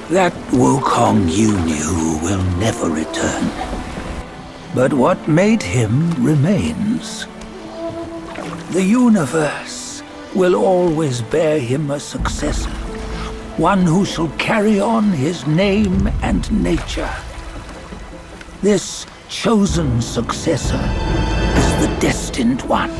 That Wukong you knew will never return. But what made him remains. The universe will always bear him a successor. One who shall carry on his name and nature. This chosen successor is the destined one.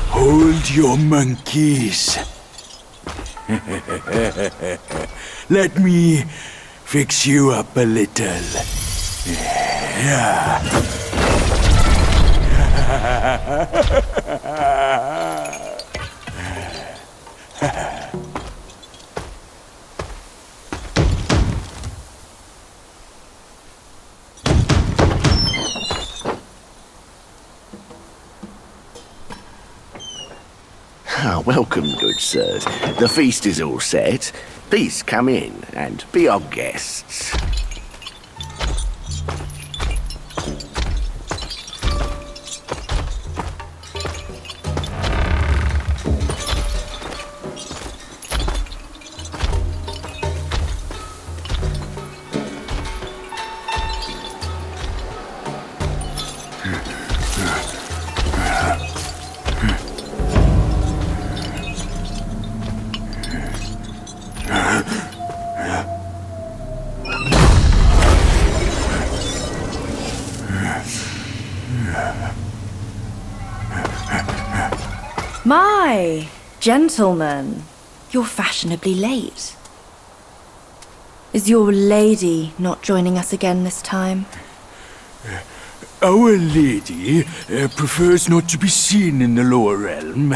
Hold your monkeys. Let me fix you up a little. Welcome, good sirs. The feast is all set. Please come in and be our guests. My gentlemen, you're fashionably late. Is your lady not joining us again this time? Our lady prefers not to be seen in the lower realm,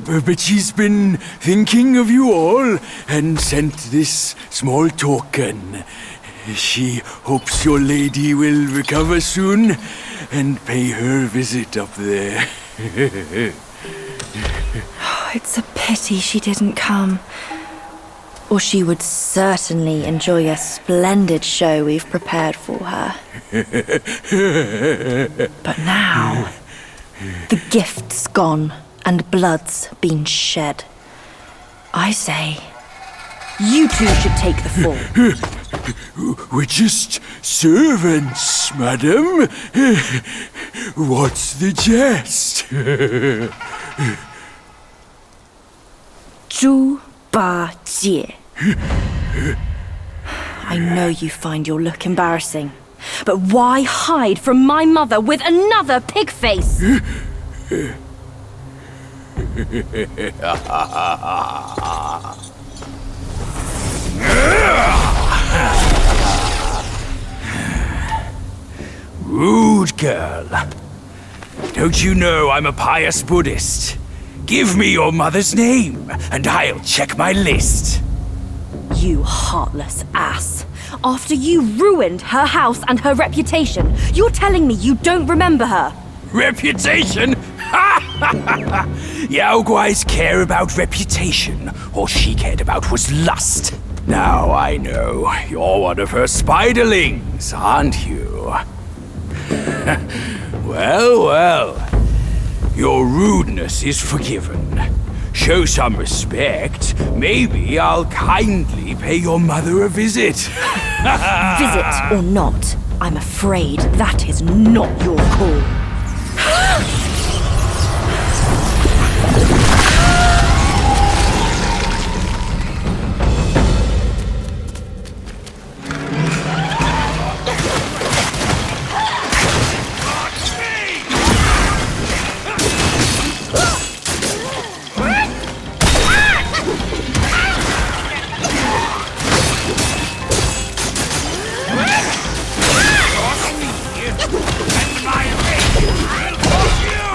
but she's been thinking of you all and sent this small token. She hopes your lady will recover soon and pay her visit up there. It's a pity she didn't come. Or she would certainly enjoy a splendid show we've prepared for her. But now, the gift's gone and blood's been shed. I say, you two should take the fall. We're just servants, madam. What's the jest? Zhu Bajie. I know you find your look embarrassing, but why hide from my mother with another pig face? Rude girl. Don't you know I'm a pious Buddhist? Give me your mother's name, and I'll check my list. You heartless ass. After you ruined her house and her reputation, you're telling me you don't remember her? Reputation? Yao Guai's care about reputation. All she cared about was lust. Now I know. You're one of her spiderlings, aren't you? Well, well. Your rudeness is forgiven. Show some respect. Maybe I'll kindly pay your mother a visit. Visit or not, I'm afraid that is not your call. And my rage will crush you!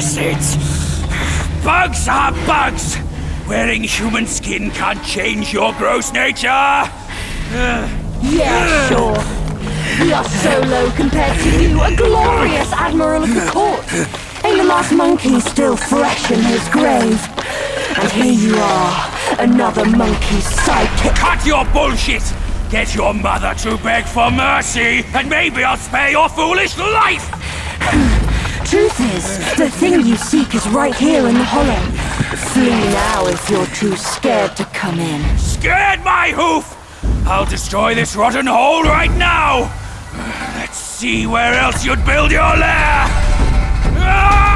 accursed! Bugs are bugs! Wearing human skin can't change your gross nature! Yeah, sure. We are so low compared to you, a glorious admiral of the court. Ain't the last monkey still fresh in his grave? And here you are, another monkey's sidekick. Cut your bullshit! Get your mother to beg for mercy, and maybe I'll spare your foolish life! Truth is, the thing you seek is right here in the hollow. Flee now if you're too scared to come in. Scared my hoof! I'll destroy this rotten hole right now! Let's see where else you'd build your lair! Ah!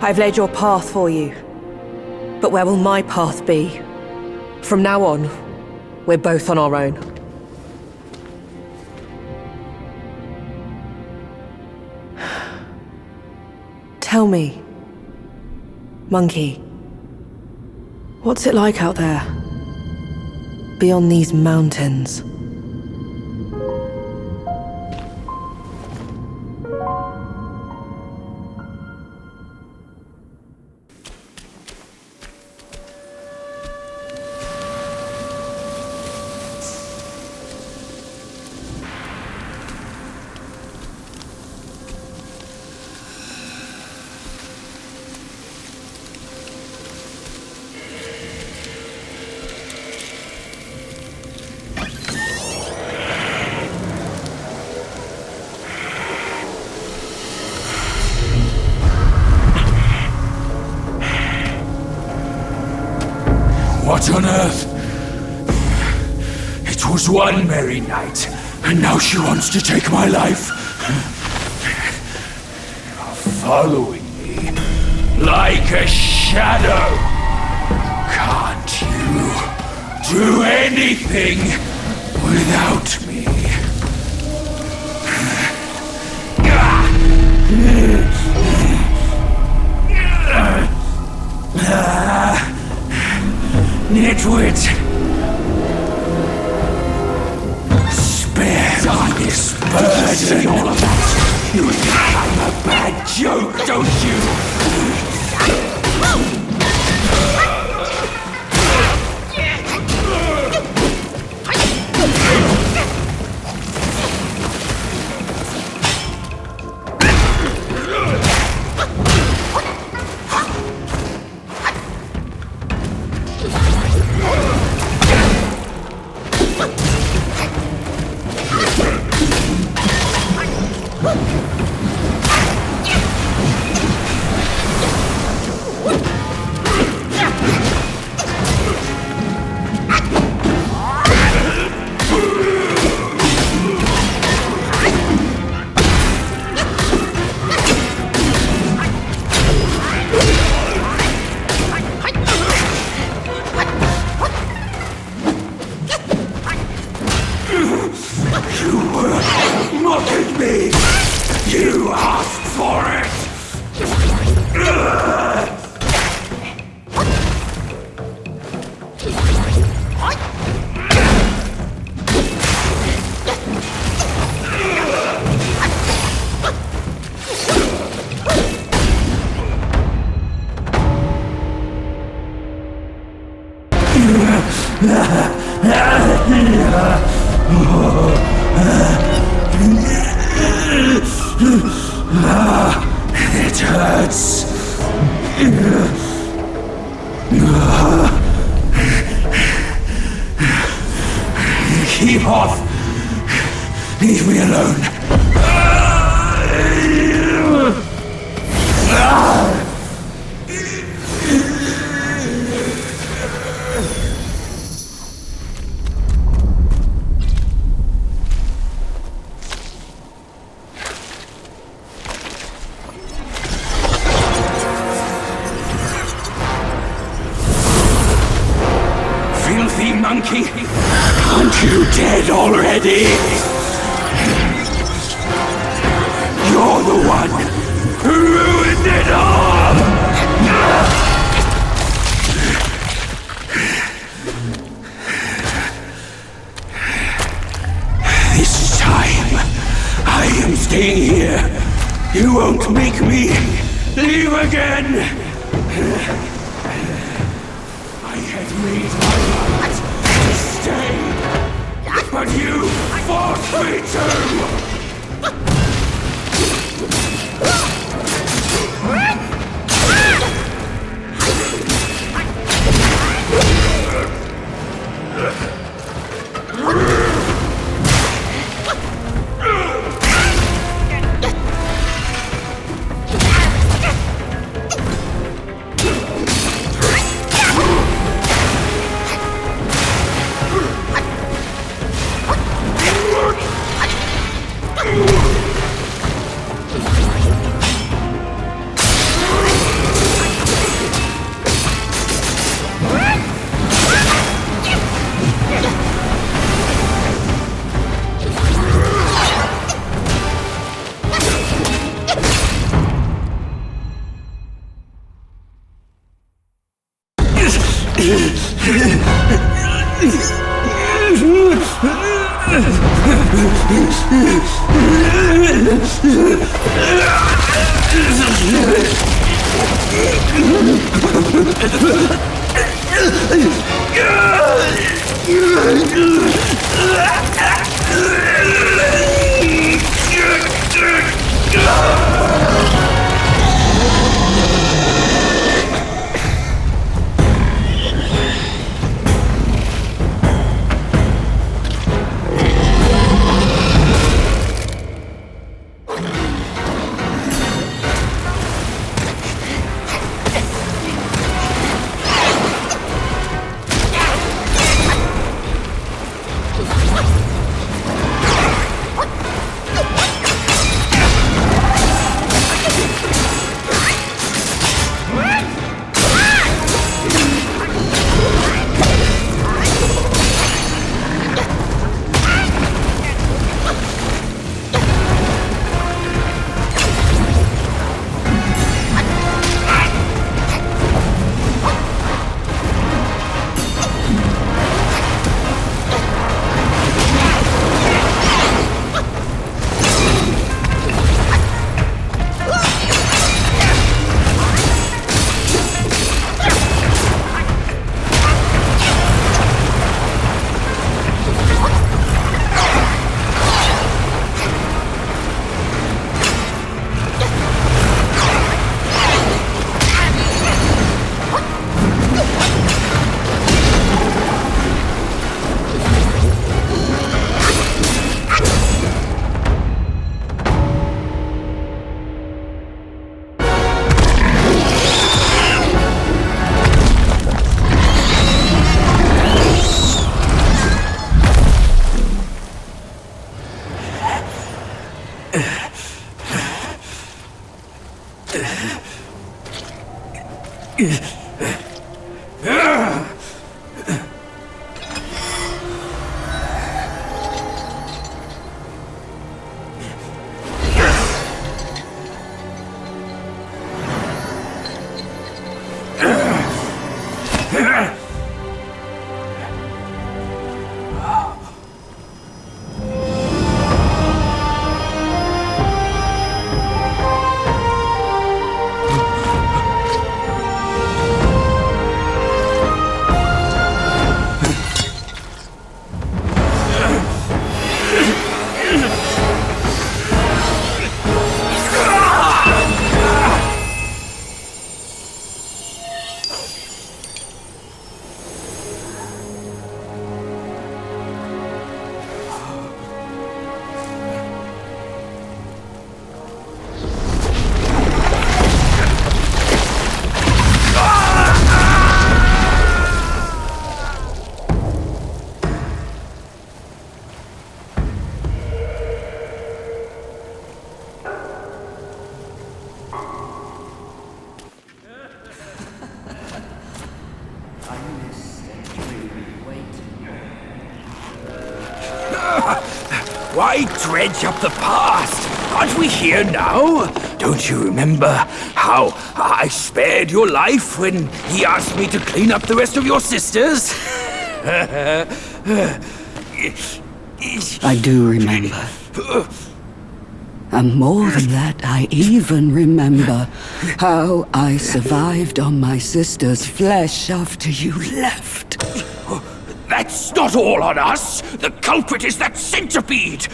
I've laid your path for you. But where will my path be? From now on, we're both on our own. Tell me, Monkey, what's it like out there? Beyond these mountains? What on earth? It was one merry night, and now she wants to take my life. Following me like a shadow. Can't you do anything without me? Nitwit! Spare me this burden! All of that! You think I'm a bad joke, don't you? It hurts. Keep off. Leave me alone. Filthy monkey! Aren't you dead already? You're the one who ruined it all! This time, I am staying here. You won't make me leave again! I had made my mind to stay, but you forced me to! Why dredge up the past? Aren't we here now? Don't you remember how I spared your life when he asked me to clean up the rest of your sisters? I do remember. And more than that, I even remember how I survived on my sister's flesh after you left. That's not all on us! The culprit is that centipede!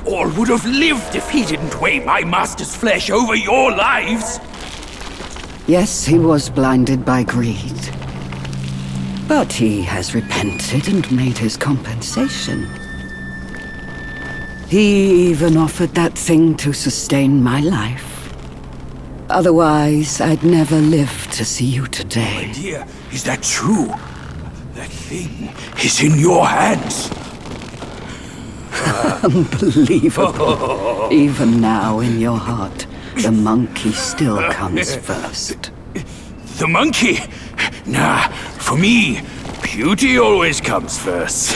All would have lived if he didn't weigh my master's flesh over your lives! Yes, he was blinded by greed. But he has repented and made his compensation. He even offered that thing to sustain my life. Otherwise, I'd never live to see you today. My dear, is that true? That thing is in your hands. Unbelievable. Even now, in your heart, the monkey still comes first. The monkey? Nah, for me, beauty always comes first.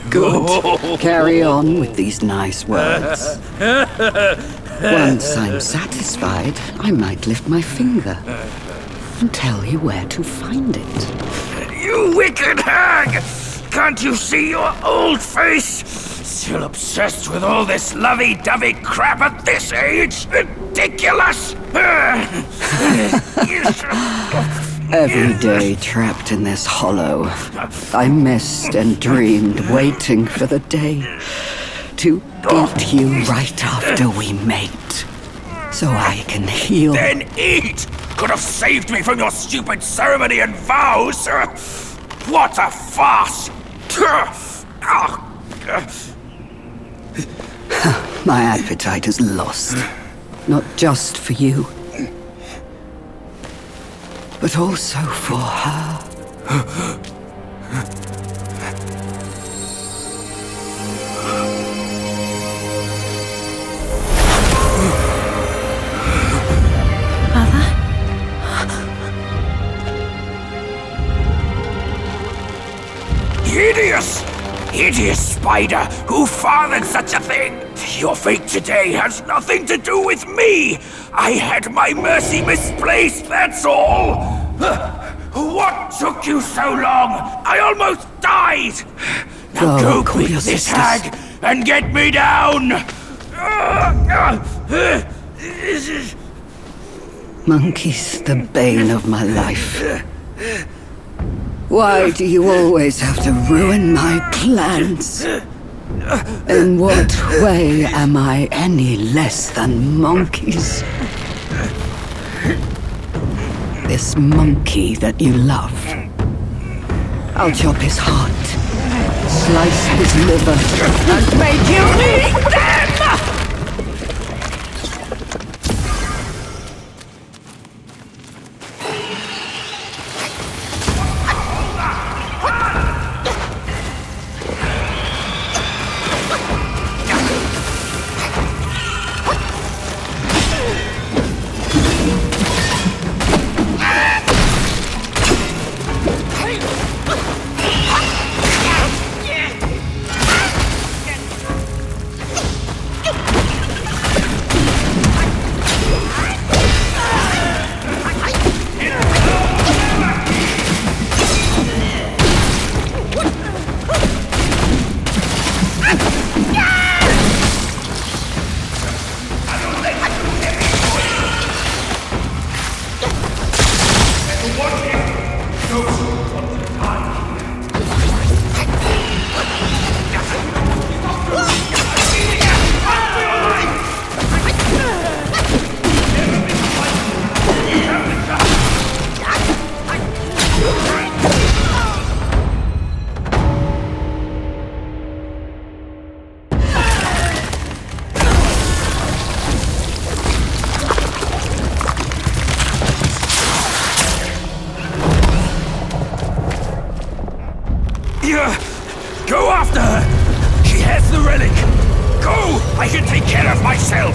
Good. Carry on with these nice words. Once I'm satisfied, I might lift my finger and tell you where to find it. You wicked hag! Can't you see your old face? Still obsessed with all this lovey-dovey crap at this age? Ridiculous! Every day trapped in this hollow, I missed and dreamed, waiting for the day to eat you right after we mate, so I can heal. Then eat! Could have saved me from your stupid ceremony and vows! What a farce! My appetite is lost, not just for you, but also for her. Hideous! Hideous spider! Who fathered such a thing? Your fate today has nothing to do with me! I had my mercy misplaced, that's all! What took you so long? I almost died! Now go quick, this hag, and get me down! Monkeys, the bane of my life. Why do you always have to ruin my plans? In what way am I any less than monkeys? This monkey that you love, I'll chop his heart, slice his liver, and make you eat them! Go after her! She has the relic! Go! I can take care of myself!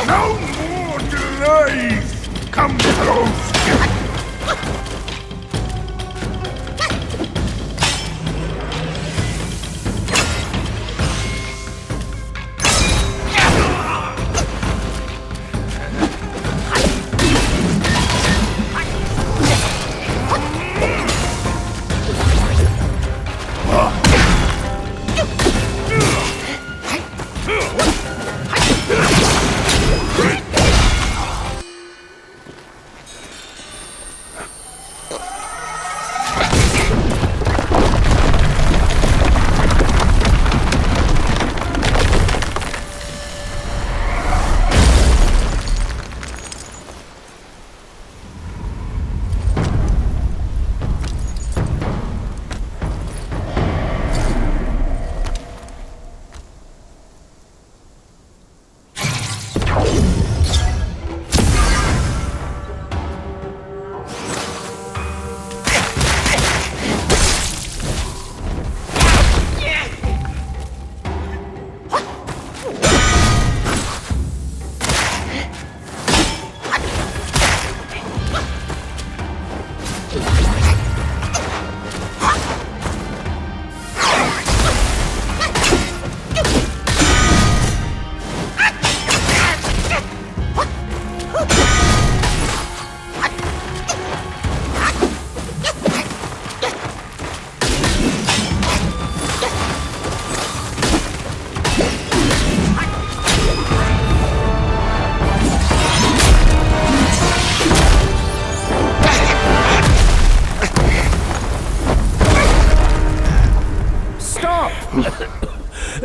No more delays! Come close!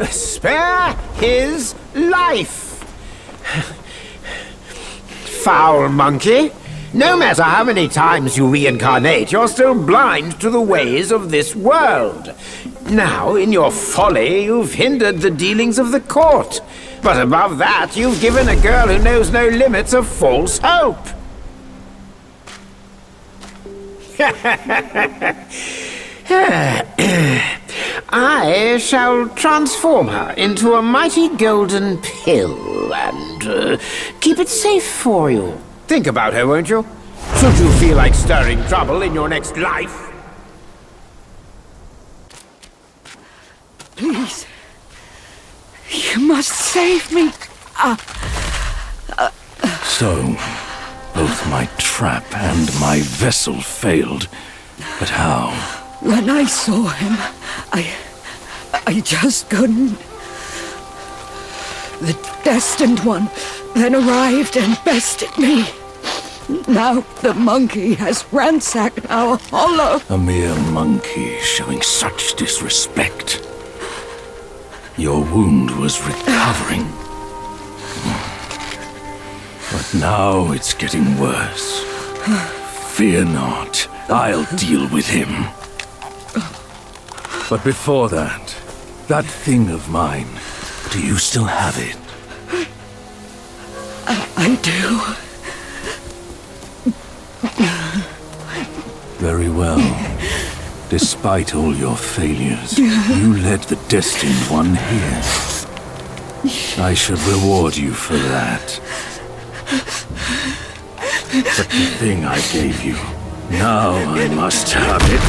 Spare his life! Foul monkey! No matter how many times you reincarnate, you're still blind to the ways of this world. Now, in your folly, you've hindered the dealings of the court. But above that, you've given a girl who knows no limits a false hope. I shall transform her into a mighty golden pill and keep it safe for you. Think about her, won't you? Should you feel like stirring trouble in your next life? Please. You must save me. So, both my trap and my vessel failed. But how? When I saw him, I just couldn't. The Destined One then arrived and bested me. Now the monkey has ransacked our hollow. A mere monkey showing such disrespect. Your wound was recovering. But now it's getting worse. Fear not, I'll deal with him. But before that, that thing of mine, do you still have it? I do. Very well. Despite all your failures, you led the Destined One here. I should reward you for that. But the thing I gave you, now I must have it.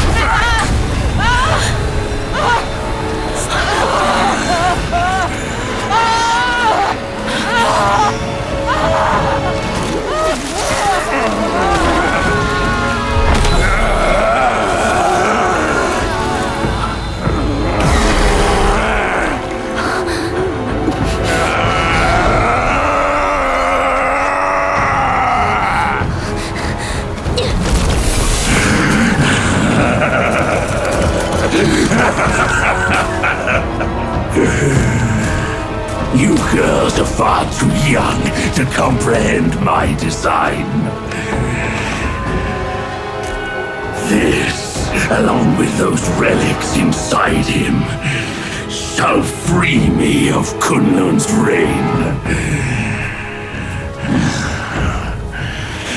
You girls are far too young to comprehend my design. This, along with those relics inside him, shall free me of Kunlun's reign.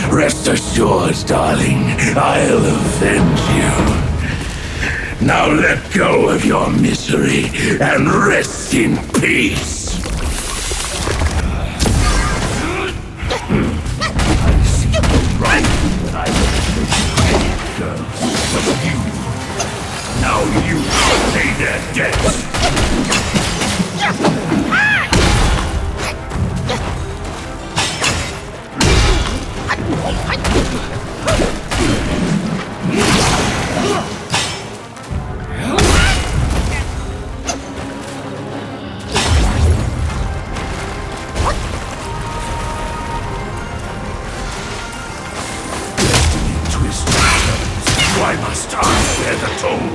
Rest assured, darling, I'll avenge you. Now let go of your misery and rest in peace. Now you pay their debts. Why must I bear the toll?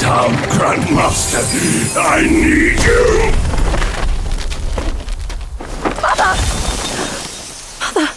Down, Grandmaster. I need you. Mother! Mother!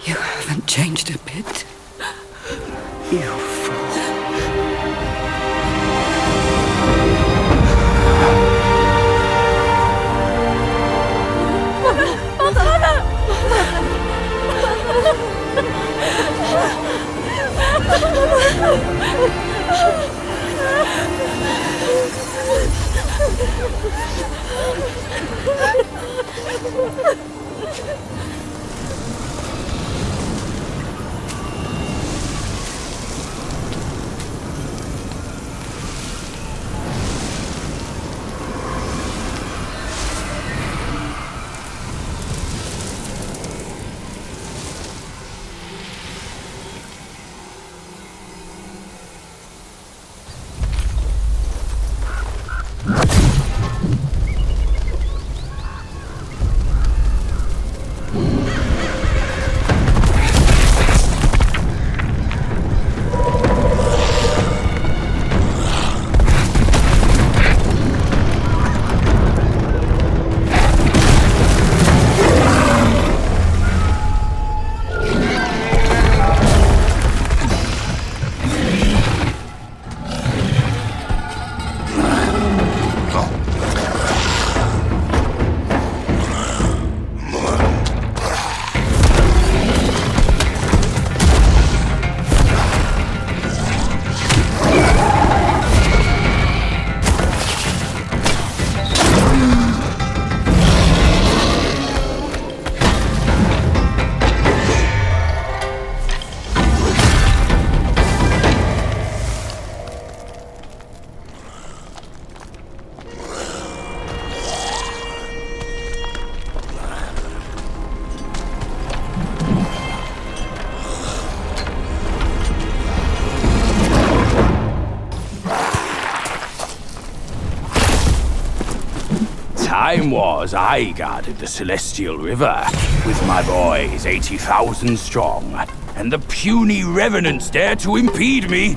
You haven't changed a bit. You fool. Time was I guarded the Celestial River with my boys 80,000 strong, and the puny revenants dared to impede me.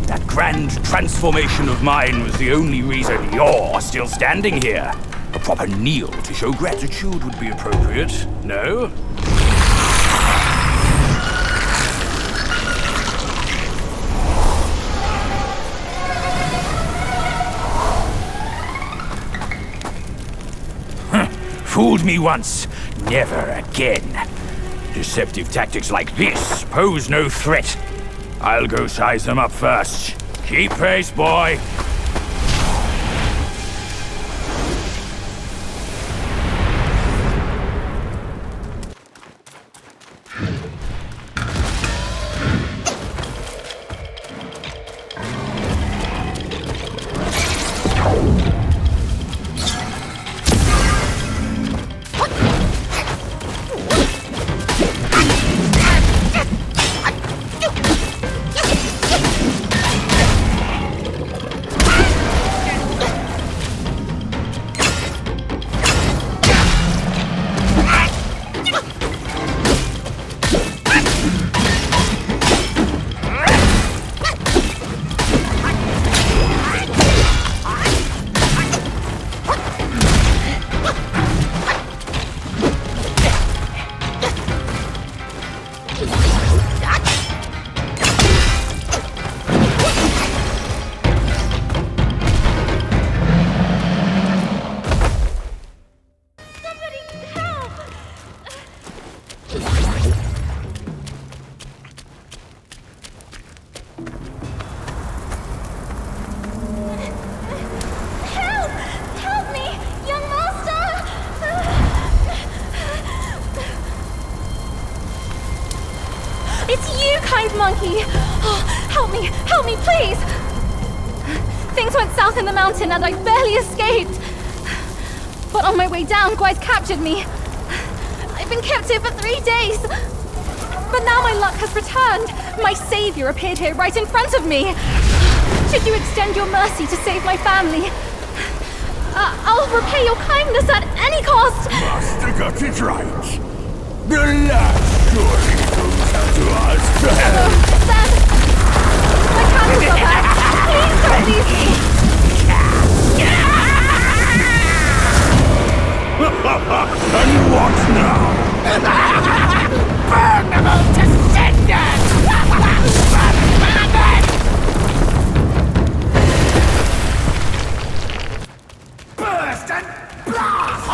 That grand transformation of mine was the only reason you're still standing here. A proper kneel to show gratitude would be appropriate, no? Fooled me once, never again. Deceptive tactics like this pose no threat. I'll go size them up first. Keep pace, boy. It's you, kind monkey! Oh, help me, please! Things went south in the mountain and I barely escaped. But on my way down, Guai's captured me. I've been kept here for 3 days. But now my luck has returned. My savior appeared here right in front of me. Should you extend your mercy to save my family? I'll repay your kindness at any cost. Master got it right. The last surely goes out to us. Then, my candles are back. Please don't leave me. And what now? Burn them all to cinders! Burst and blast!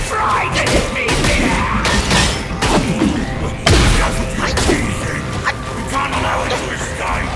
Frighten me there! We can't allow it to escape.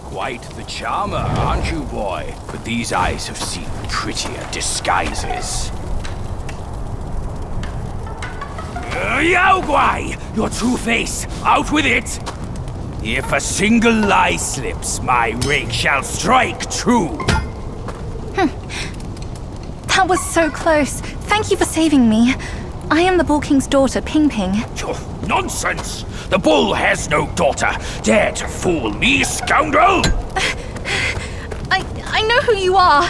Quite the charmer, aren't you, boy? But these eyes have seen prettier disguises. Yao Guai! Your true face! Out with it! If a single lie slips, my rake shall strike true! That was so close. Thank you for saving me. I am the Bull King's daughter, Ping Ping. Oh, nonsense! The bull has no daughter! Dare to fool me, scoundrel! I know who you are.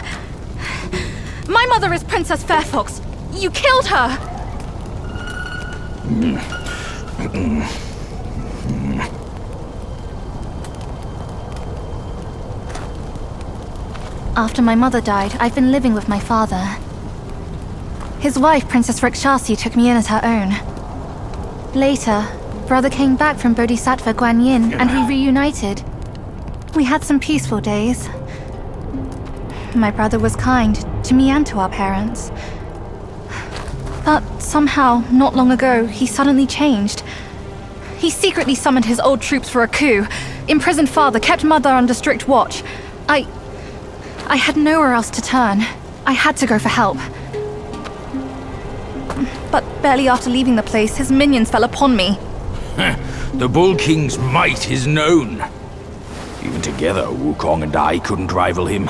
My mother is Princess Fairfox. You killed her! After my mother died, I've been living with my father. His wife, Princess Rakshasi, took me in as her own. Later, Brother came back from Bodhisattva Guanyin and we reunited. We had some peaceful days. My brother was kind to me and to our parents. But somehow, not long ago, he suddenly changed. He secretly summoned his old troops for a coup, imprisoned father, kept mother under strict watch. I had nowhere else to turn. I had to go for help. But barely after leaving the place, his minions fell upon me. The Bull King's might is known. Even together, Wukong and I couldn't rival him.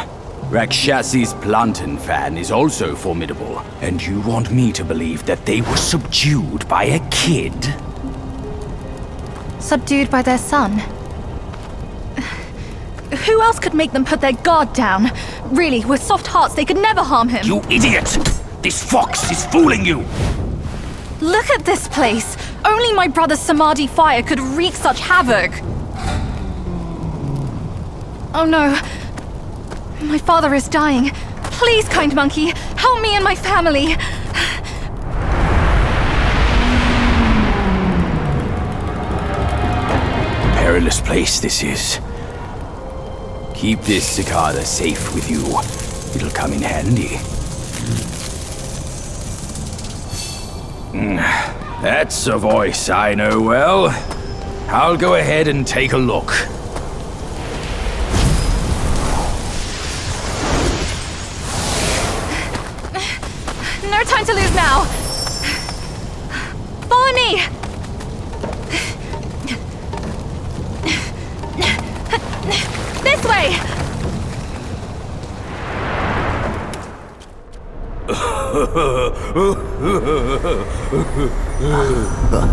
Rakshasi's plantain fan is also formidable. And you want me to believe that they were subdued by a kid? Subdued by their son? Who else could make them put their guard down? Really, with soft hearts, they could never harm him. You idiot! This fox is fooling you! Look at this place! Only my brother's Samadhi fire could wreak such havoc! Oh no. My father is dying. Please, kind monkey, help me and my family! Perilous place this is. Keep this cicada safe with you. It'll come in handy. That's a voice I know well. I'll go ahead and take a look. No time to lose now! Follow me! This way!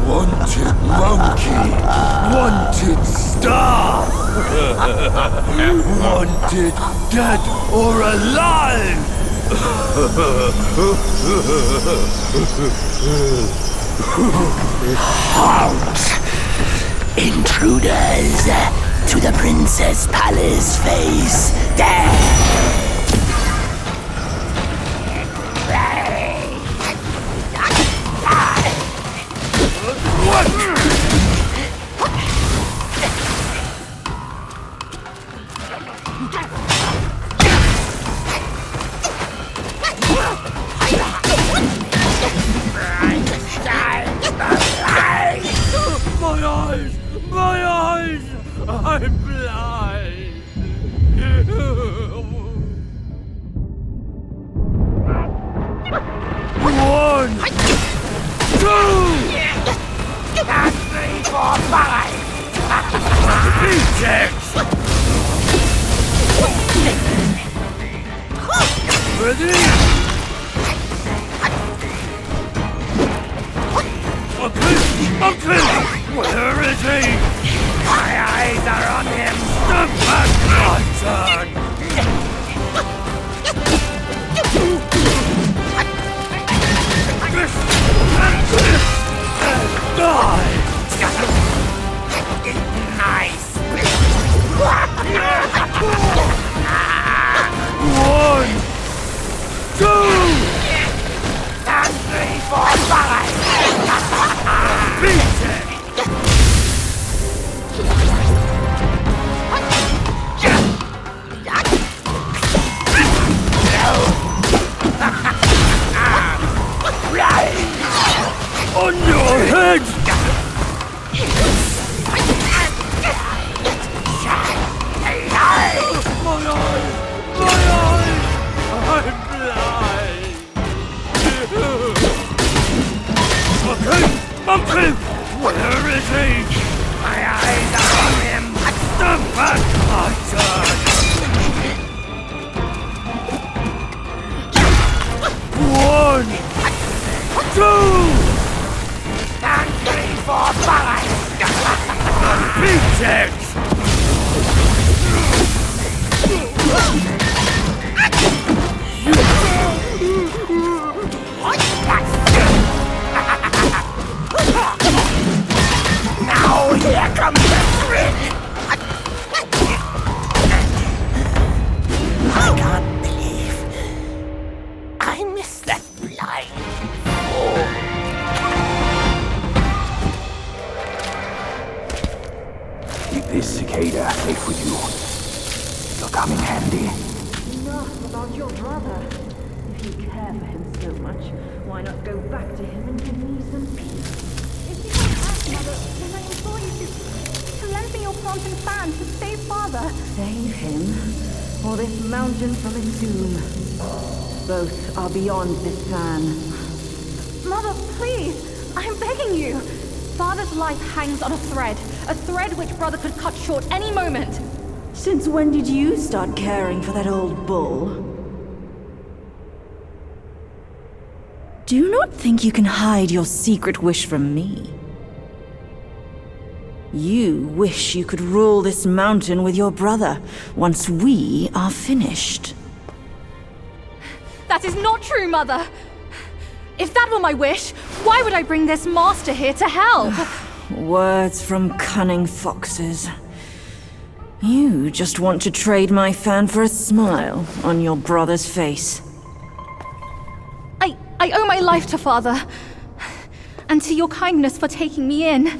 Wanted monkey, wanted star, wanted dead or alive. Halt! Intruders to the Princess Palace face. My eyes! I'm blind! One! Two! 3, 4, 5! Rejects! Ready? Uncle! Where is he? My eyes are on him! Stop back! My turn! Die! Nice! 1, 2! 3, 4, 5! Beat it! On your head! My eyes! I'm blind! Monkey! Where is he? My eyes are on him! Stop back! My turn! 1, 2! 3, 4, 5! Beat it! Now here comes the thrill! I can't believe I missed that blind. Oh. Cicada safe with you. You'll come in handy. Enough about your brother. If you care for him so much, why not go back to him and give me some peace? If you don't ask, Mother, then I implore you to lend me your plant and fan to save Father. Save him, or this mountain from its doom. Both are beyond this plan. Mother, please, I'm begging you. Father's life hangs on a thread which Brother could cut short any moment. Since when did you start caring for that old bull? Do you not think you can hide your secret wish from me? You wish you could rule this mountain with your brother once we are finished. That is not true, Mother. If that were my wish, why would I bring this master here to help? Words from cunning foxes. You just want to trade my fan for a smile on your brother's face. I owe my life to Father, and to your kindness for taking me in.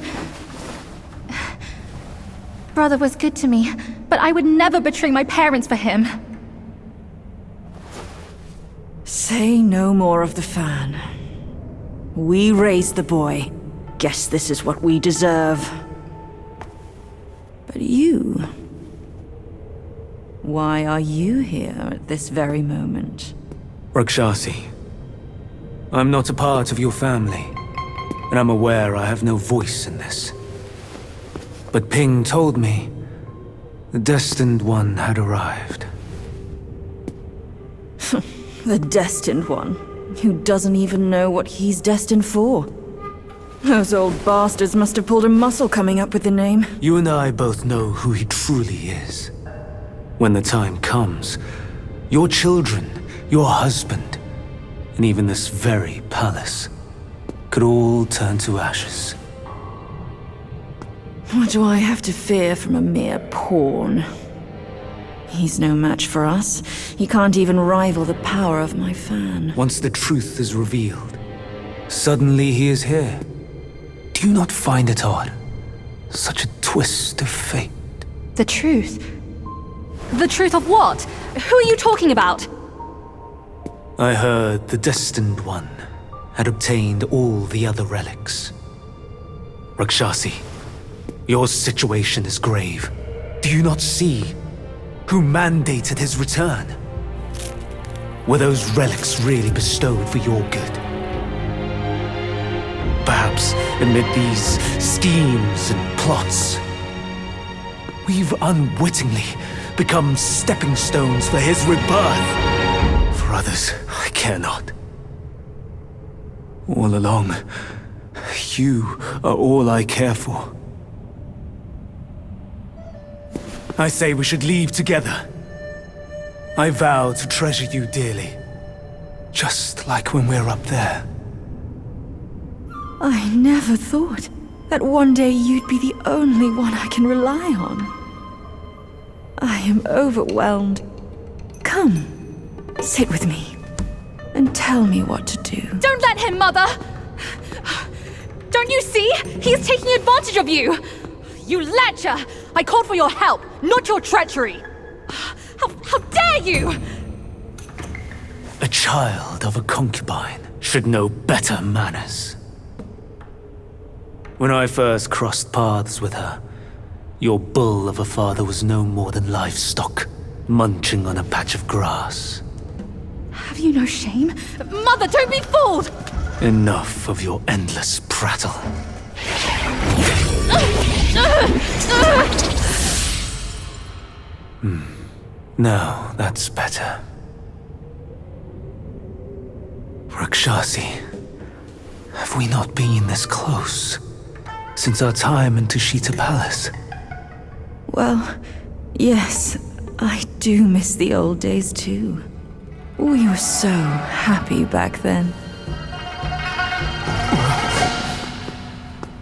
Brother was good to me, but I would never betray my parents for him. Say no more of the fan. We raised the boy. Guess this is what we deserve. But you... why are you here at this very moment? Rakshasi, I'm not a part of your family, and I'm aware I have no voice in this. But Ping told me the Destined One had arrived. The Destined One, who doesn't even know what he's destined for. Those old bastards must have pulled a muscle coming up with the name. You and I both know who he truly is. When the time comes, your children, your husband, and even this very palace could all turn to ashes. What do I have to fear from a mere pawn? He's no match for us. He can't even rival the power of my fan. Once the truth is revealed, suddenly he is here. Do you not find it odd? Such a twist of fate. The truth? The truth of what? Who are you talking about? I heard the Destined One had obtained all the other relics. Rakshasi, your situation is grave. Do you not see who mandated his return? Were those relics really bestowed for your good? Perhaps amid these schemes and plots, we've unwittingly become stepping stones for his rebirth. For others, I care not. All along, you are all I care for. I say we should leave together. I vow to treasure you dearly, just like when we're up there. I never thought that one day you'd be the only one I can rely on. I am overwhelmed. Come, sit with me, and tell me what to do. Don't let him, Mother! Don't you see? He's taking advantage of you! You lecher! I called for your help, not your treachery! How dare you! A child of a concubine should know better manners. When I first crossed paths with her, your bull of a father was no more than livestock, munching on a patch of grass. Have you no shame? Mother, don't be fooled! Enough of your endless prattle. Now, that's better. Rakshasi, have we not been this close since our time in Tushita Palace? Well, yes, I do miss the old days too. We were so happy back then.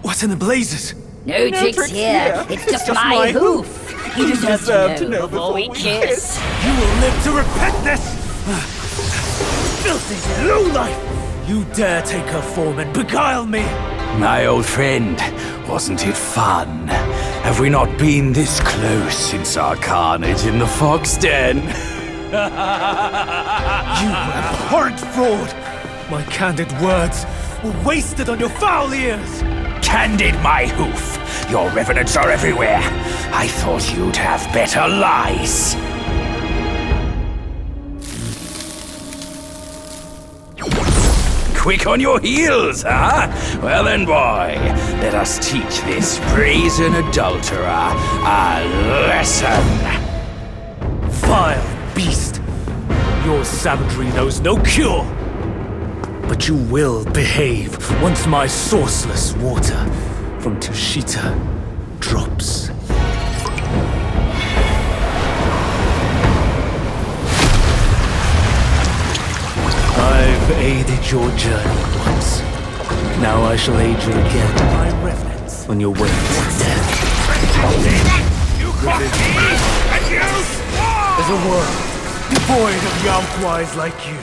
What in the blazes? No tricks here. It's just my hoof. You deserve to know before we kiss. You will live to repent this! Filthy lowlife! You dare take her form and beguile me! My old friend, wasn't it fun? Have we not been this close since our carnage in the fox den? You abhorrent fraud! My candid words were wasted on your foul ears! Candid, my hoof! Your revenants are everywhere. I thought you'd have better lies. Quick on your heels, huh? Well then, boy, let us teach this brazen adulterer a lesson. Vile beast! Your savagery knows no cure! But you will behave once my sourceless water from Tushita drops. I've aided your journey once. Now I shall aid you again, my revenants, on your way to death. There's a world devoid of Yaoquais like you.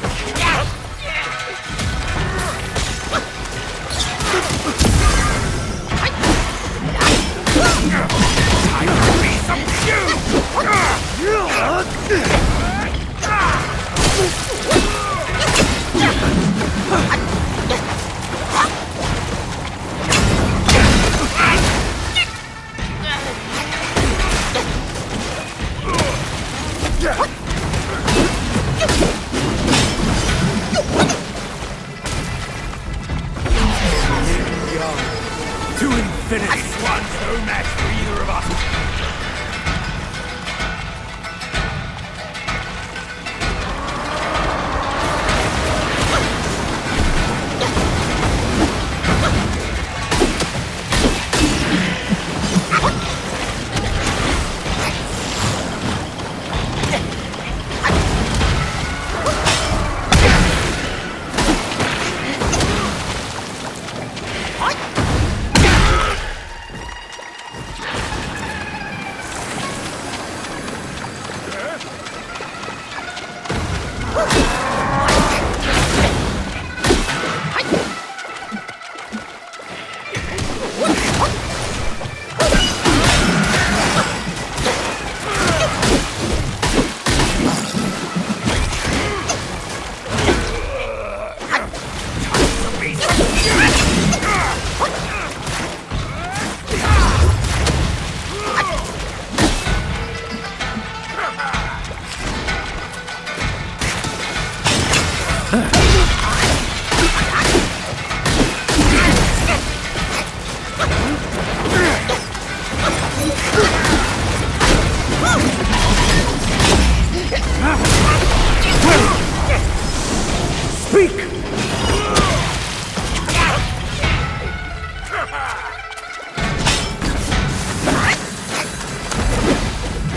To infinity! This one's no match for either of us!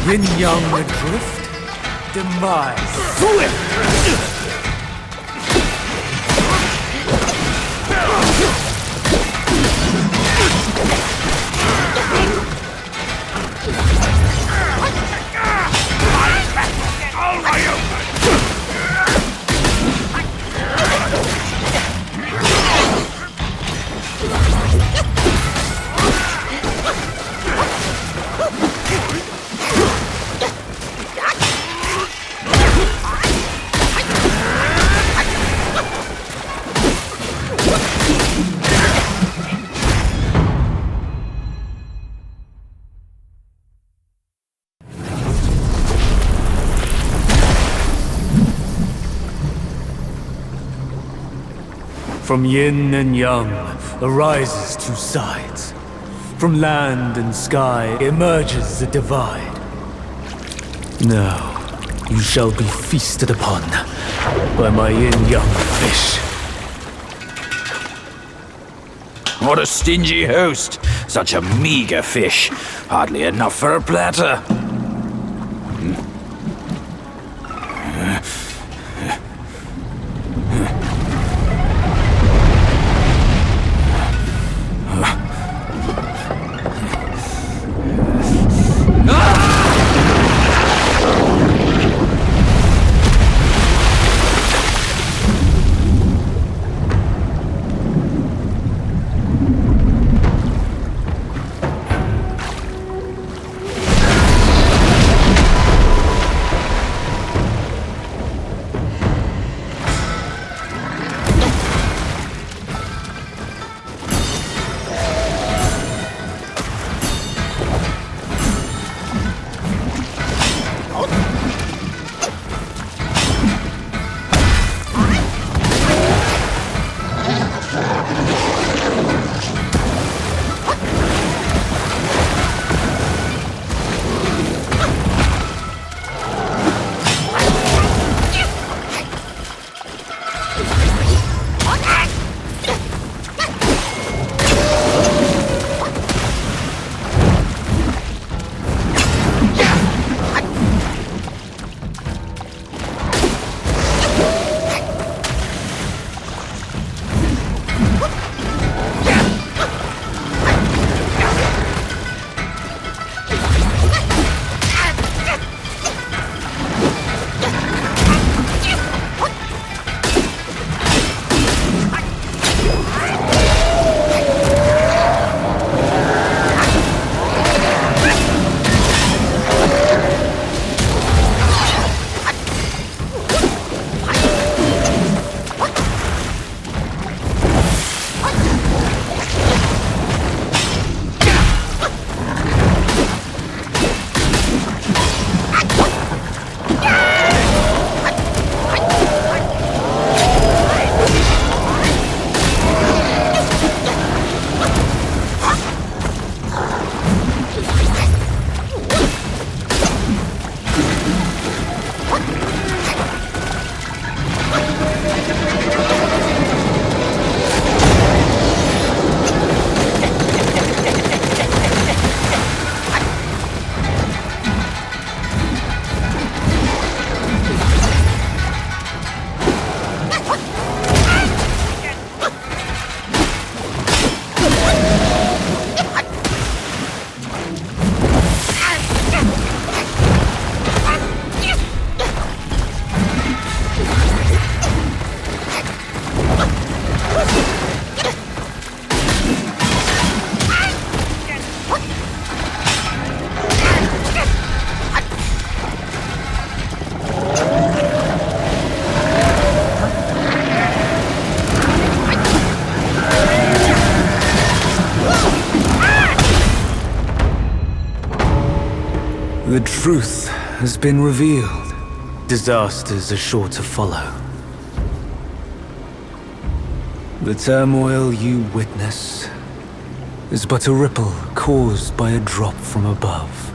Yin-Yang adrift, demise swift! From yin and yang arises two sides. From land and sky emerges a divide. Now, you shall be feasted upon by my Yin-Yang Fish. What a stingy host! Such a meager fish. Hardly enough for a platter. The truth has been revealed. Disasters are sure to follow. The turmoil you witness is but a ripple caused by a drop from above.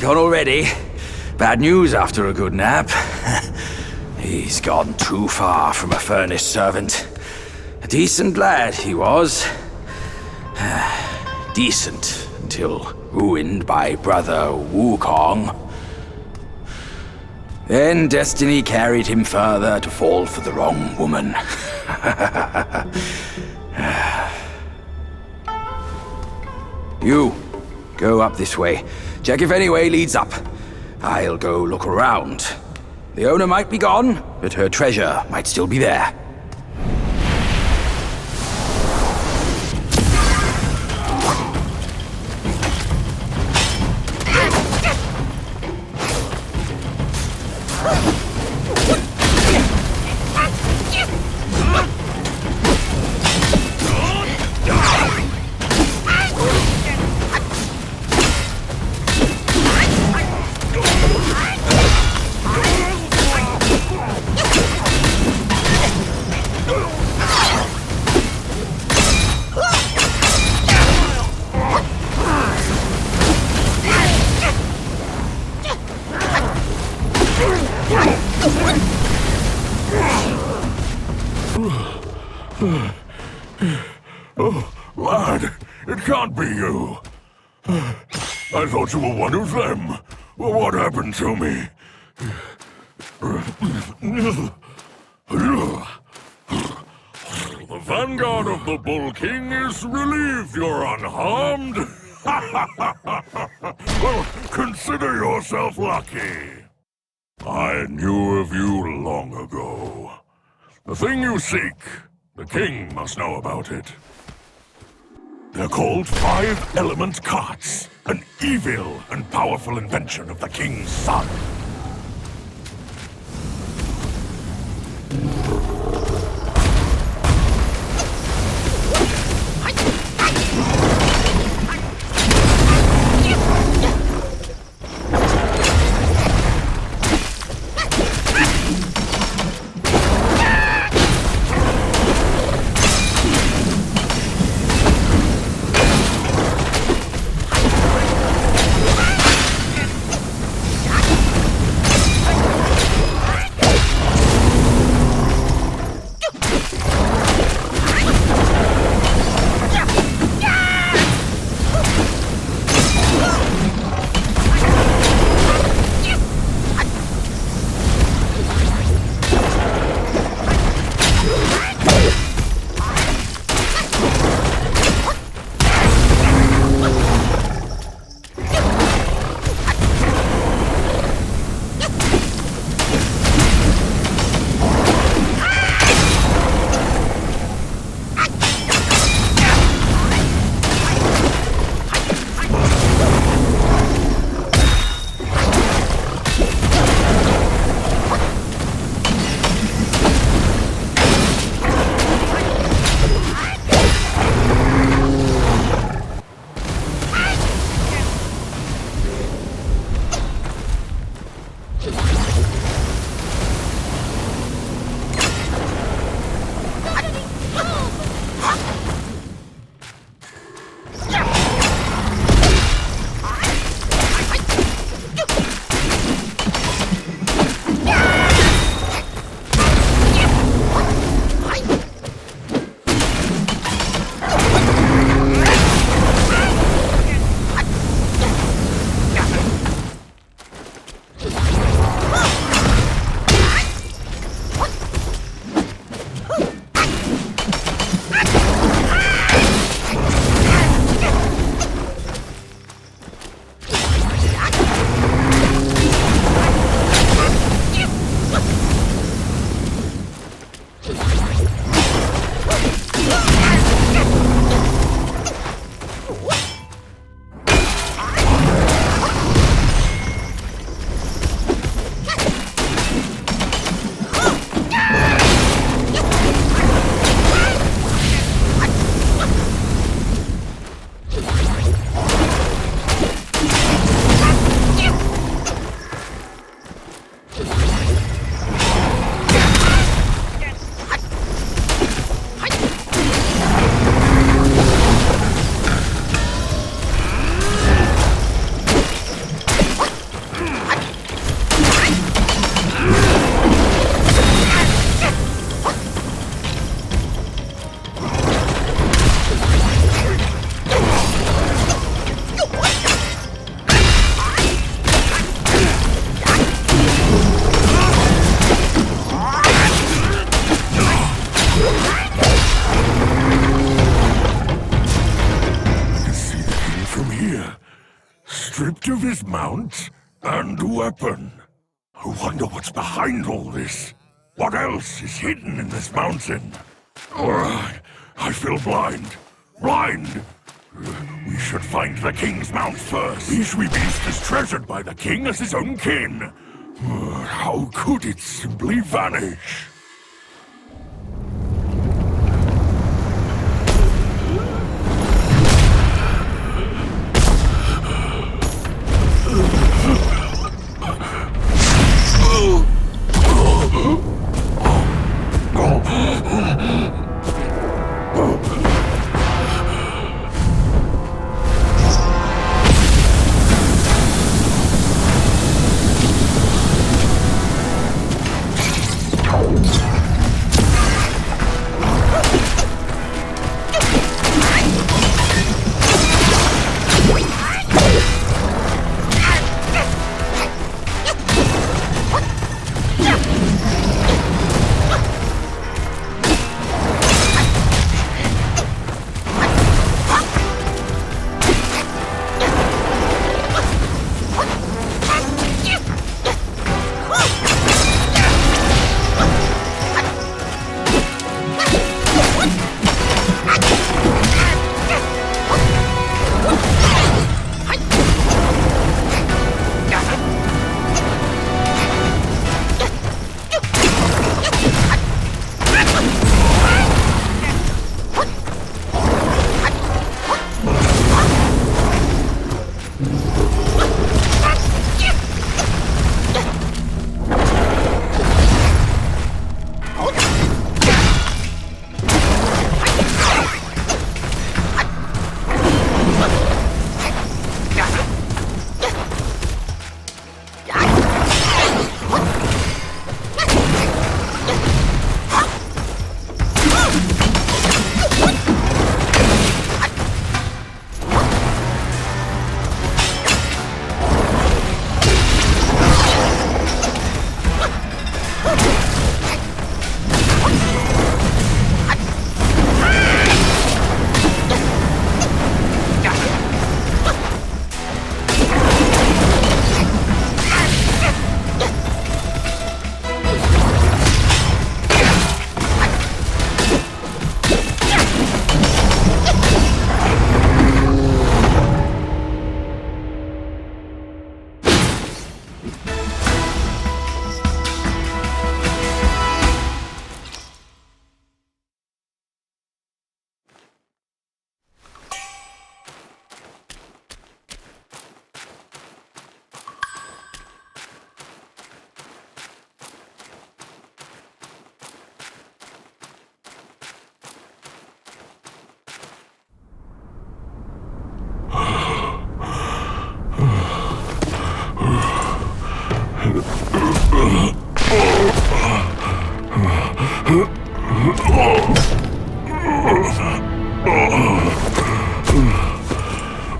Gone already? Bad news after a good nap. He's gone too far from a furnace servant. A decent lad he was. Decent until ruined by brother Wukong. Then destiny carried him further to fall for the wrong woman. You, go up this way. Check if any way leads up. I'll go look around. The owner might be gone, but her treasure might still be there. Oh, lad, it can't be you. I thought you were one of them. What happened to me? The vanguard of the Bull King is relieved you're unharmed. Well, consider yourself lucky. I knew of you long ago. The thing you seek, the king must know about it. They're called 5-element carts, an evil and powerful invention of the king's son. stripped of his mount and weapon. I wonder what's behind all this. What else is hidden in this mountain? I feel blind. Blind! We should find the king's mount first. Bishui Beast is treasured by the king as his own kin. How could it simply vanish?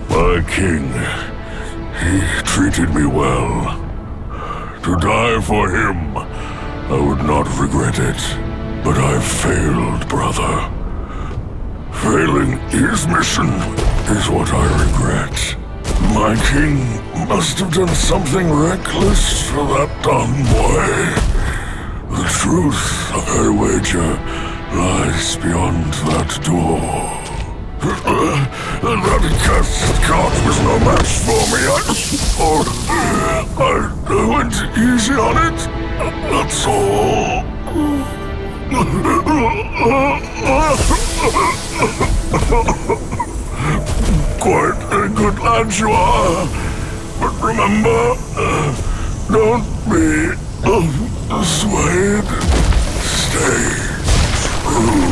My king, he treated me well. To die for him, I would not regret it. But I've failed, brother. Failing his mission is what I regret. My king must have done something reckless for that dumb boy. The truth, I wager, lies beyond that door. That cursed cart was no match for me. I went easy on it. That's all. Quite a good lad you are. But remember, don't be swayed. Stay true.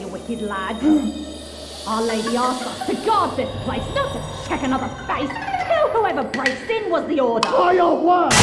you wicked lad. Our Lady asked us to guard this place, not to check another face. Kill whoever breaks in was the order. By your word!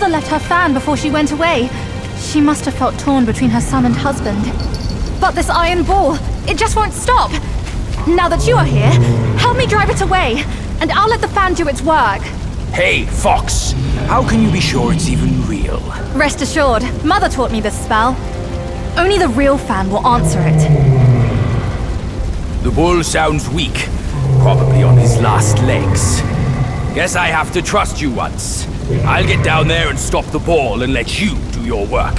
Mother left her fan before she went away. She must have felt torn between her son and husband. But this iron ball, it just won't stop. Now that you are here, help me drive it away, and I'll let the fan do its work. Hey, Fox! How can you be sure it's even real? Rest assured, Mother taught me this spell. Only the real fan will answer it. The bull sounds weak. Probably on his last legs. Guess I have to trust you once. I'll get down there and stop the ball and let you do your work.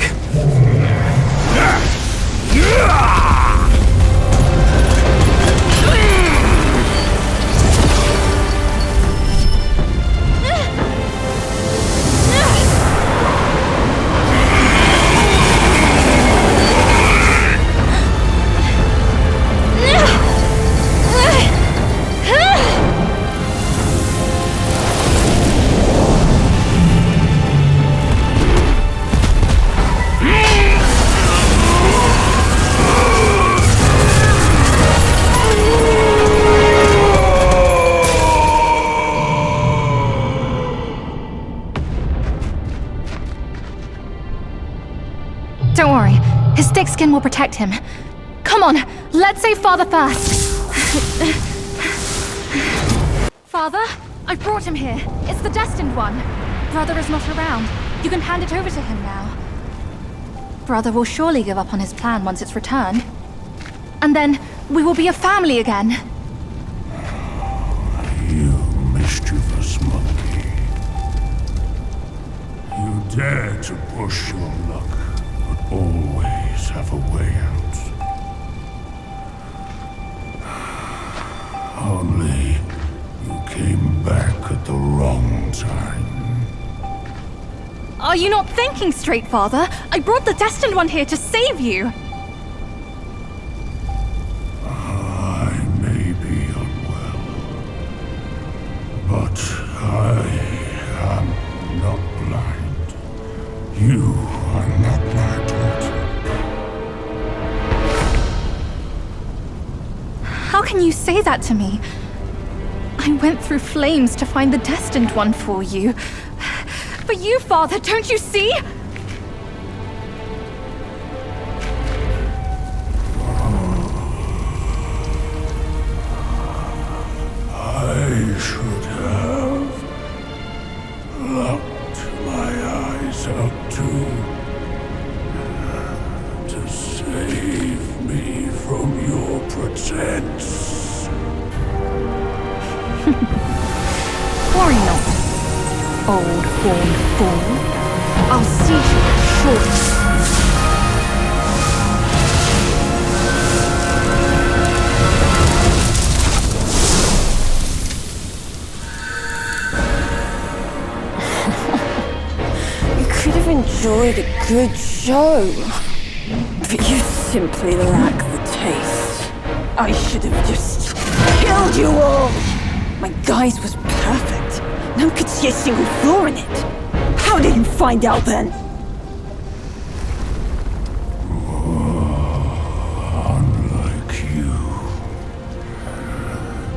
will protect him. Come on, let's save Father first. Father, I brought him here. It's the Destined One. Brother is not around. You can hand it over to him now. Brother will surely give up on his plan once it's returned. And then we will be a family again. You mischievous monkey. You dare to push your luck, but always have a way out. Only you came back at the wrong time. Are you not thinking straight, Father? I brought the Destined One here to save you. I may be unwell, but I am not blind. You are not my daughter. How can you say that to me? I went through flames to find the Destined One for you. But you, Father, don't you see? I should have locked my eyes out to save me from your pretense. Worry not, old horned fool. I'll see you shortly. You could have enjoyed a good show, but you simply lack the taste. I should have just killed you all. My guise was perfect. No one could see a single flaw in it. How did you find out then? Unlike you,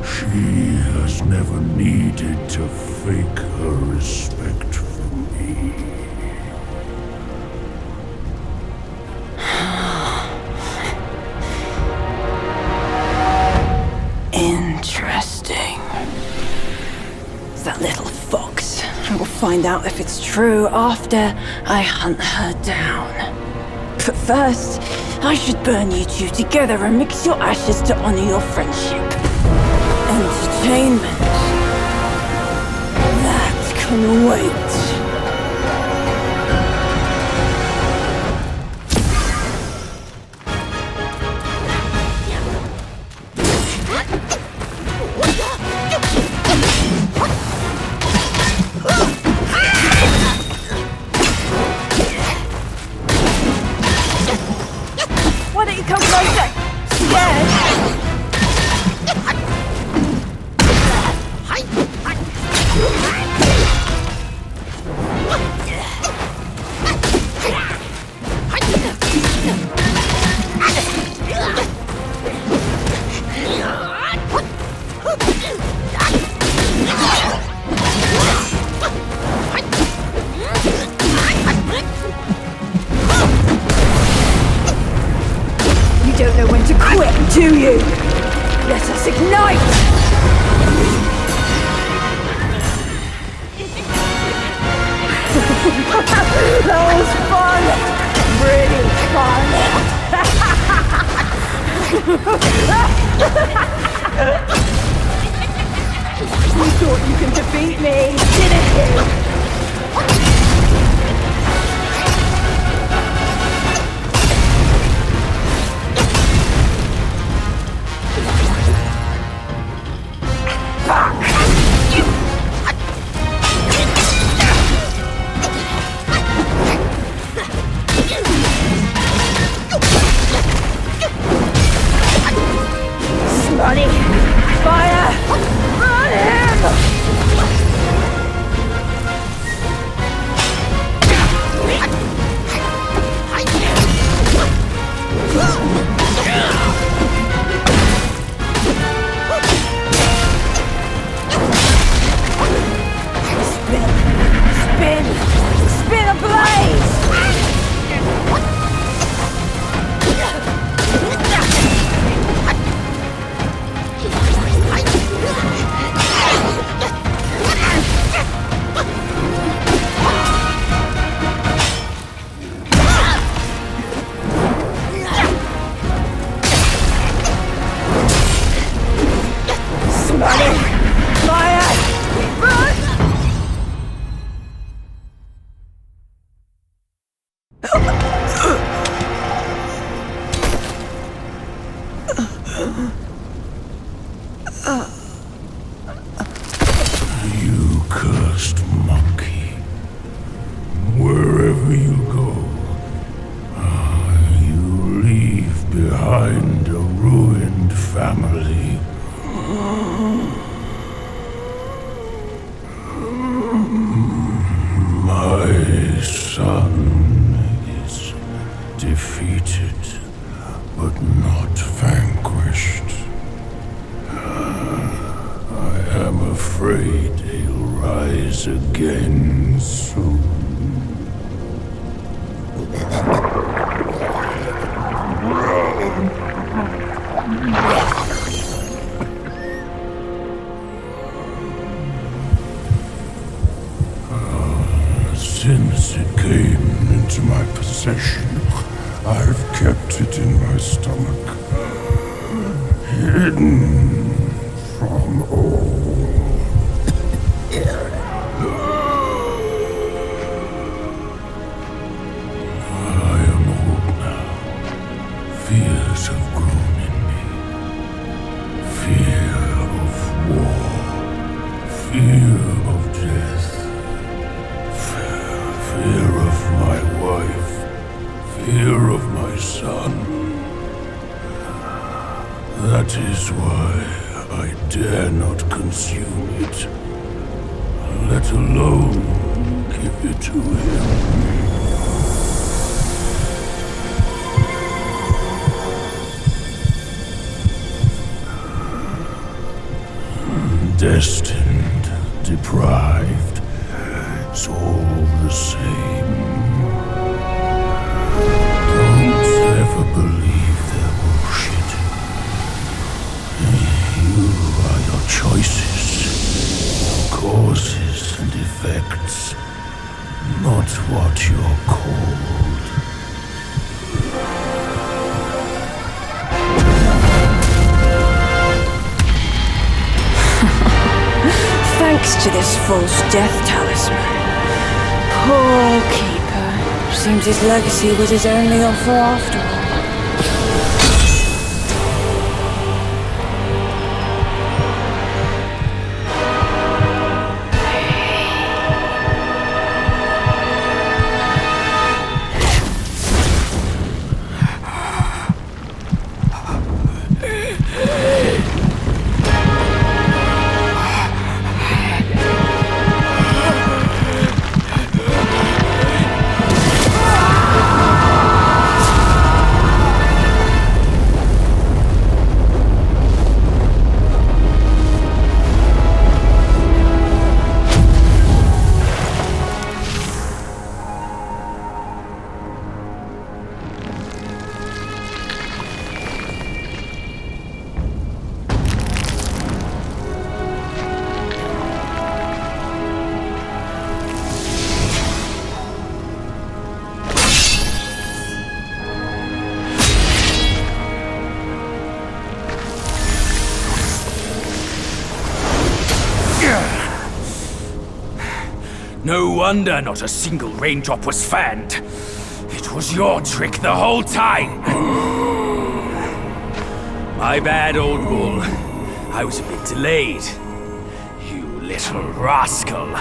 she has never needed to fake her respect for me. Interesting. That little fox. I will find out if it's true after I hunt her down. But first, I should burn you two together and mix your ashes to honor your friendship. Entertainment. That can wait. Why don't you come closer? Scared? You don't know when to quit, do you? Let us ignite! That was fun! Really fun! You thought you could defeat me, didn't you? Smutty! Fire! Run him! again soon. Since it came into my possession, I've kept it in my stomach, hidden from all. I am old now. Fears have grown in me. Fear of war. Fear of death. Fear of my wife. Fear of my son. That is why I dare not consume it, let alone give it to him. Destined, deprived, it's all the same. Don't ever believe their bullshit. You are your choices, your causes and effects, not what you're called. Thanks to this false death talisman. Poor keeper. Seems his legacy was his only offer after all. No wonder not a single raindrop was fanned. It was your trick the whole time. My bad, old bull. I was a bit delayed. You little rascal.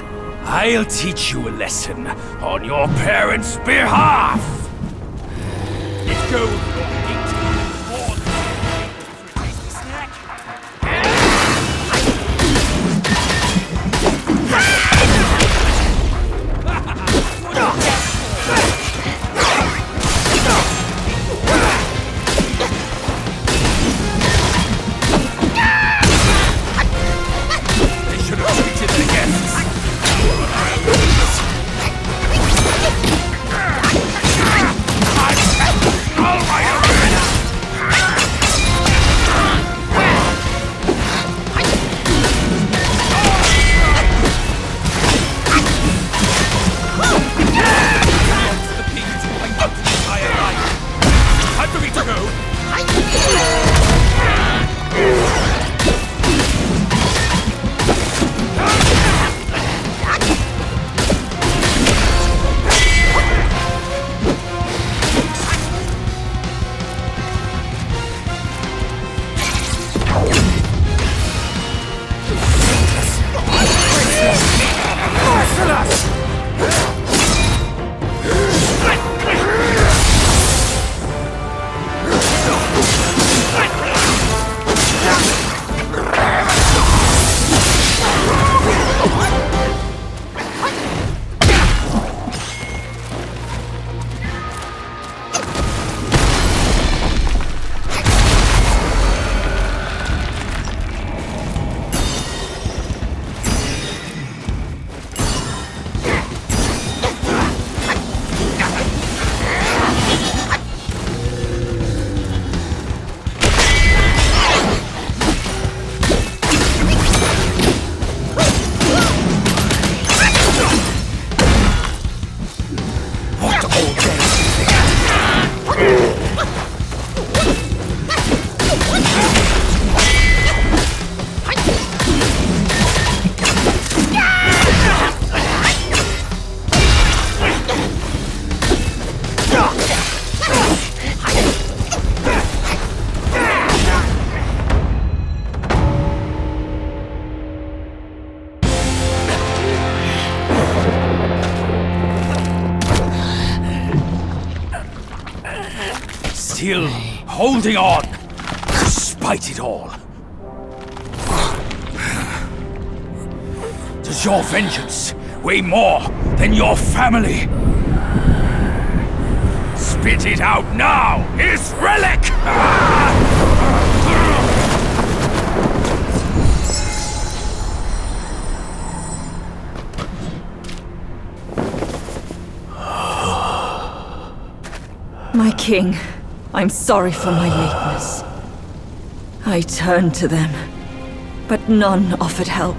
I'll teach you a lesson on your parents' behalf. Let's go. All right, holding on, despite it all. Does your vengeance weigh more than your family? Spit it out now, his relic! My king, I'm sorry for my lateness. I turned to them, but none offered help.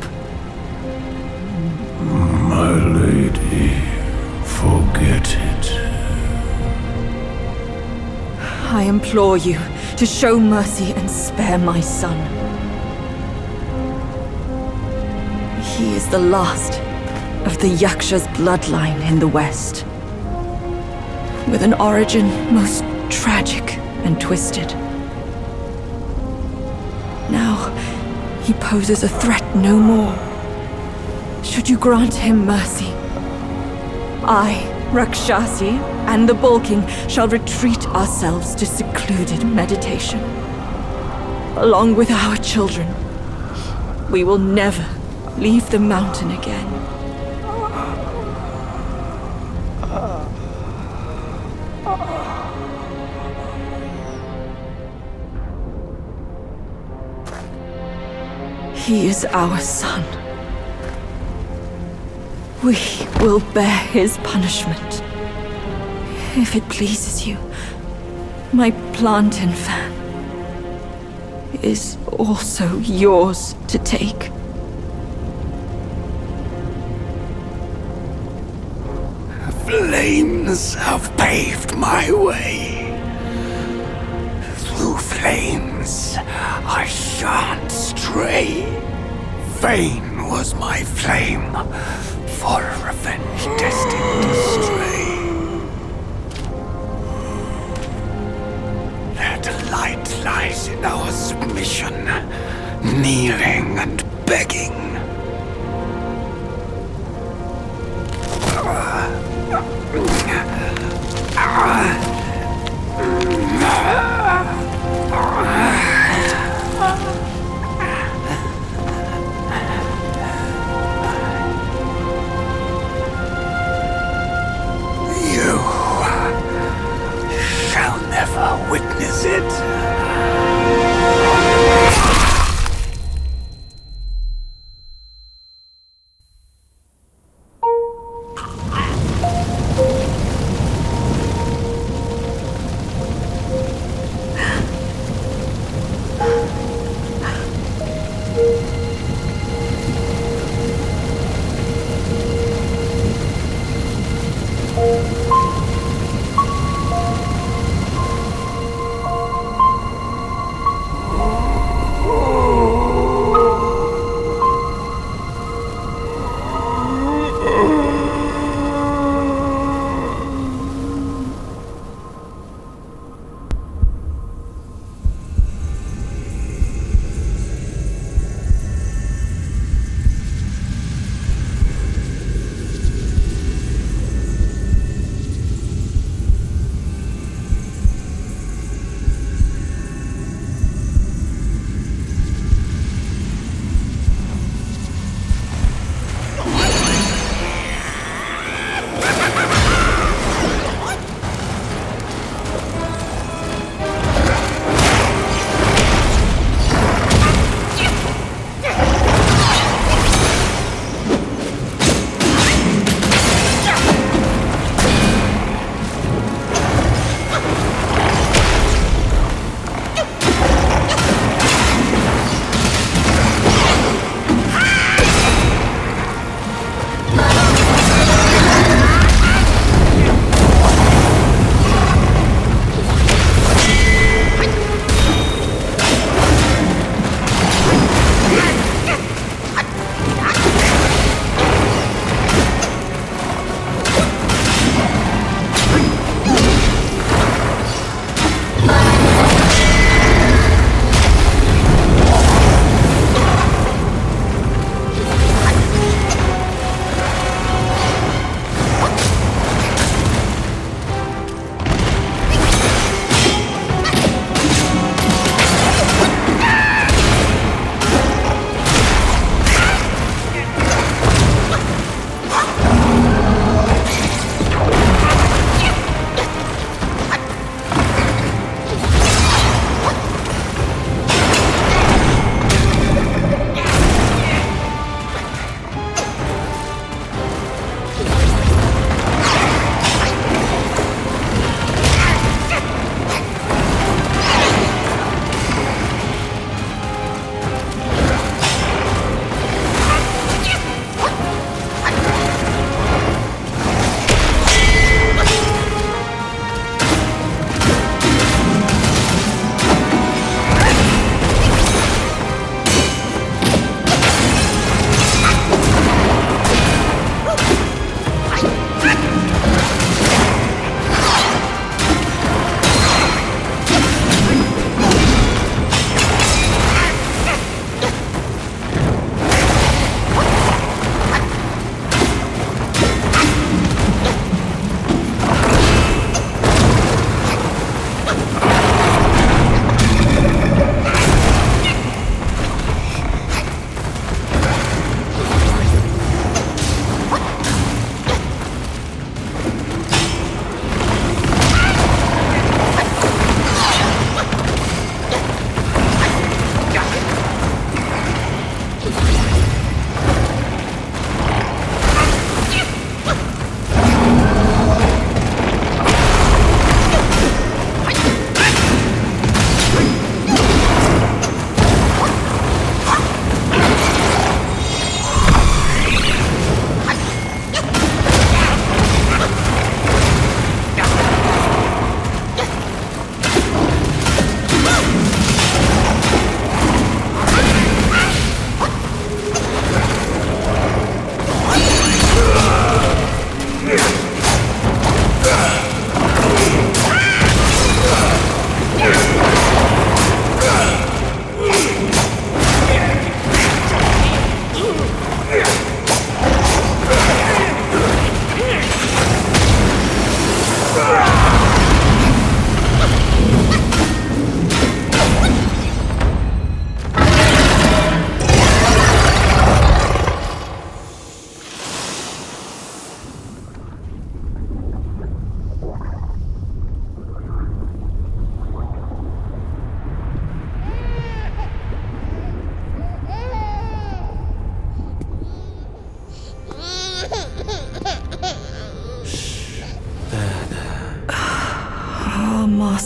My lady, forget it. I implore you to show mercy and spare my son. He is the last of the Yaksha's bloodline in the West, with an origin most tragic and twisted. Now, he poses a threat no more. Should you grant him mercy, I, Rakshasi, and the Bull King shall retreat ourselves to secluded meditation. Along with our children, we will never leave the mountain again. He is our son. We will bear his punishment. If it pleases you, my plantain fan is also yours to take. Flames have paved my way. Through flames, I shan't stray. Vain was my flame, for revenge destined to stray. Their delight lies in our submission, kneeling and begging. You shall never witness it.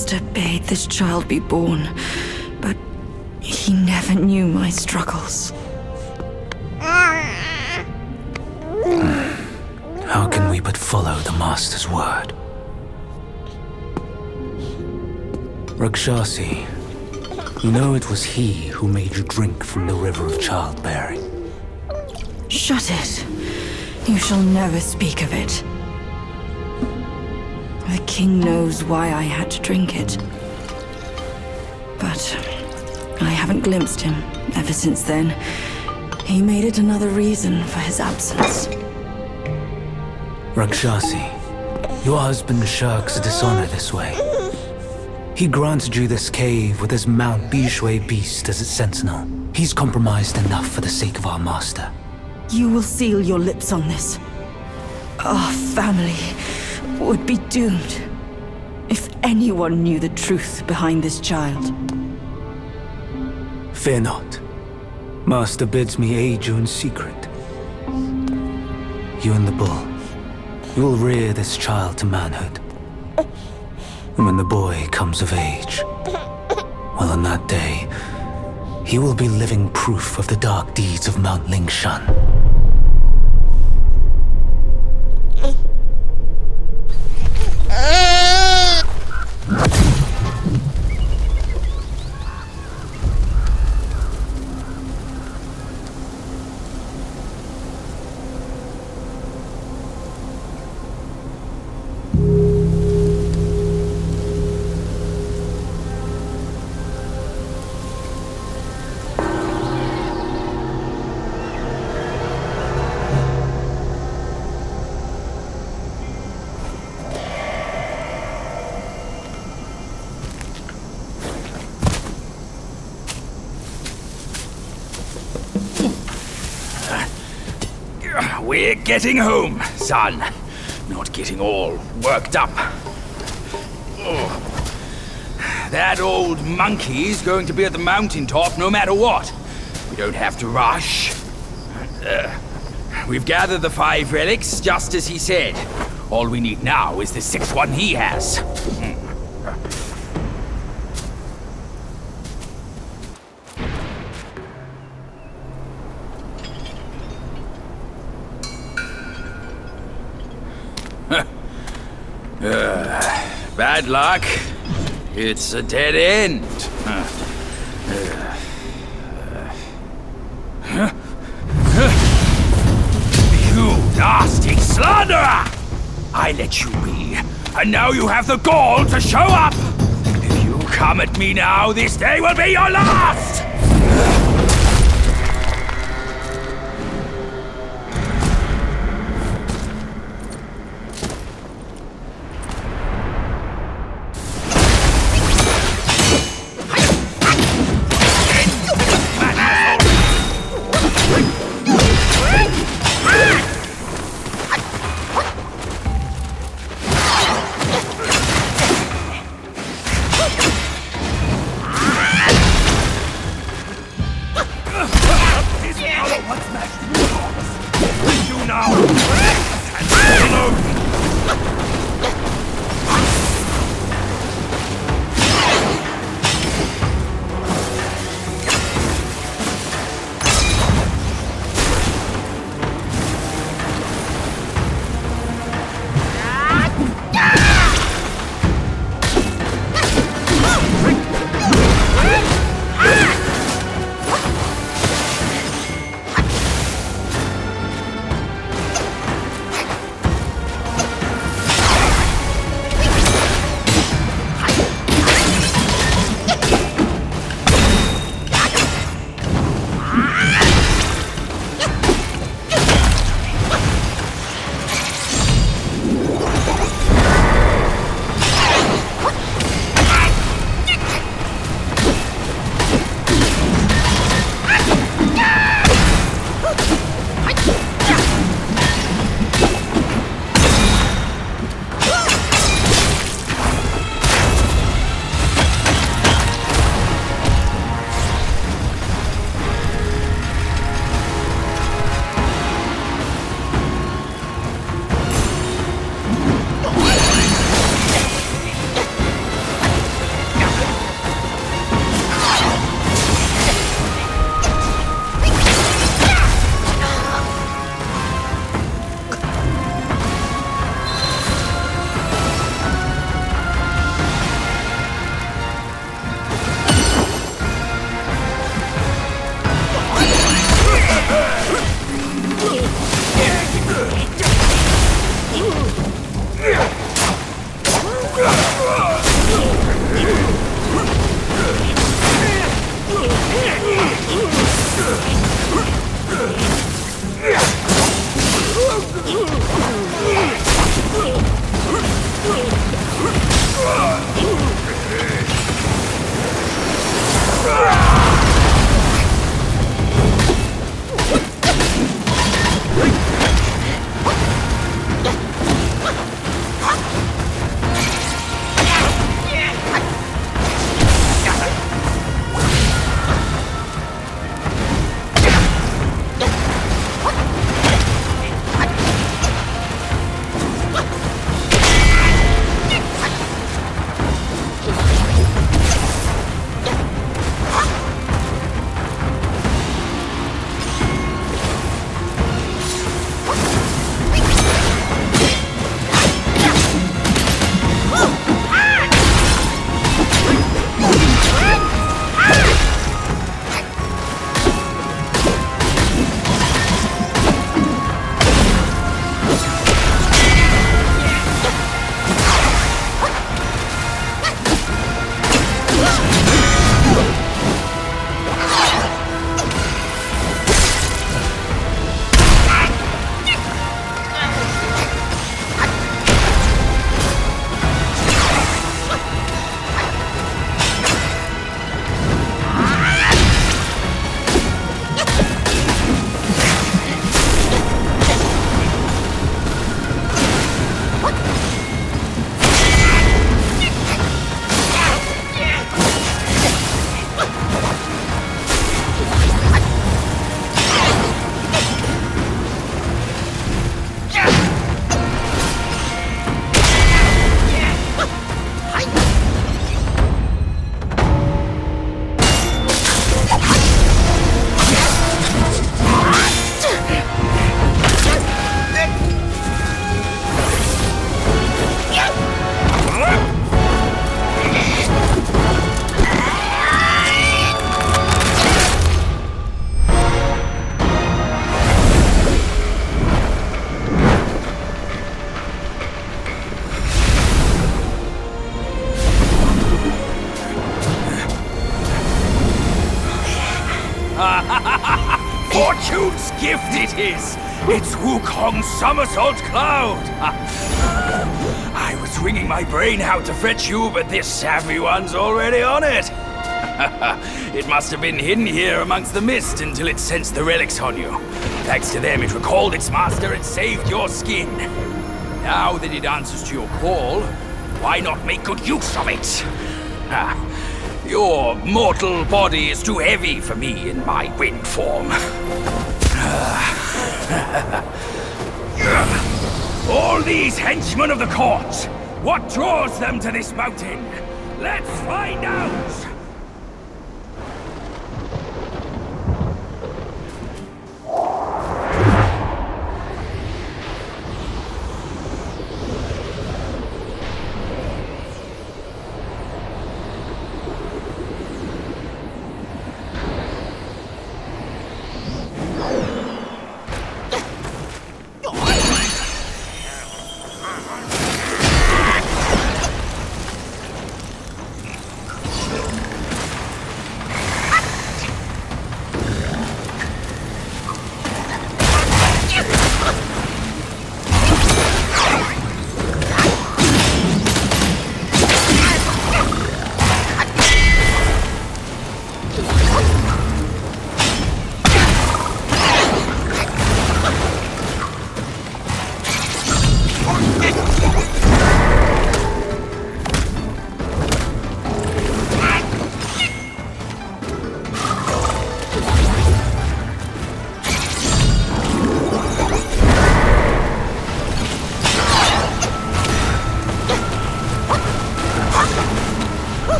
master bade this child be born, but he never knew my struggles. How can we but follow the master's word? Rakshasi, you know it was he who made you drink from the river of childbearing. Shut it. You shall never speak of it. The king knows why I had to drink it. But I haven't glimpsed him ever since then. He made it another reason for his absence. Rakshasi, your husband shirks dishonor this way. He granted you this cave with his Mount Bishui beast as its sentinel. He's compromised enough for the sake of our master. You will seal your lips on this. Our family would be doomed if anyone knew the truth behind this child. Fear not. Master bids me aid you in secret. You and the bull, you will rear this child to manhood. And when the boy comes of age, well, on that day, he will be living proof of the dark deeds of Mount Lingshan. We're getting home, son. Not getting all worked up. Oh. That old monkey's going to be at the mountaintop no matter what. We don't have to rush. We've gathered the 5 relics just as he said. All we need now is the 6th one he has. Bad luck. It's a dead end. You nasty slanderer! I let you be, and now you have the gall to show up! If you come at me now, this day will be your last! whose gift it is! It's Wukong's somersault cloud! I was wringing my brain how to fetch you, but this savvy one's already on it! It must have been hidden here amongst the mist until it sensed the relics on you. Thanks to them, it recalled its master and saved your skin. Now that it answers to your call, why not make good use of it? Your mortal body is too heavy for me in my wind form. All these henchmen of the court, what draws them to this mountain? Let's find out!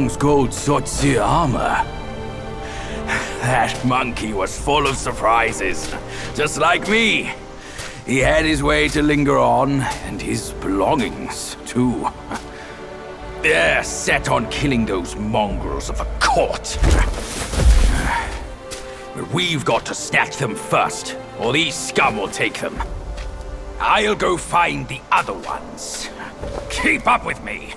Wukong's gold Sotzi armor. That monkey was full of surprises, just like me. He had his way to linger on, and his belongings, too. They're set on killing those mongrels of a court. But we've got to snatch them first, or these scum will take them. I'll go find the other ones. Keep up with me.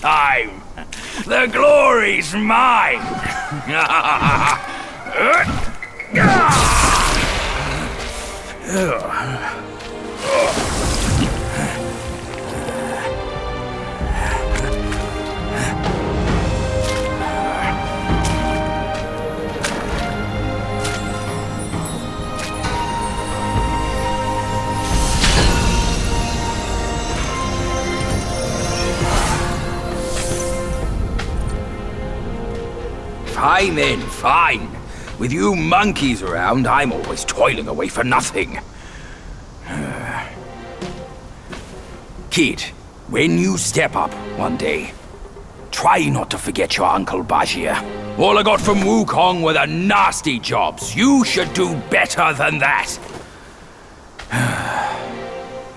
time. The glory's mine. Fine then, fine. With you monkeys around, I'm always toiling away for nothing. Kid, when you step up one day, try not to forget your Uncle Bajie. All I got from Wukong were the nasty jobs. You should do better than that.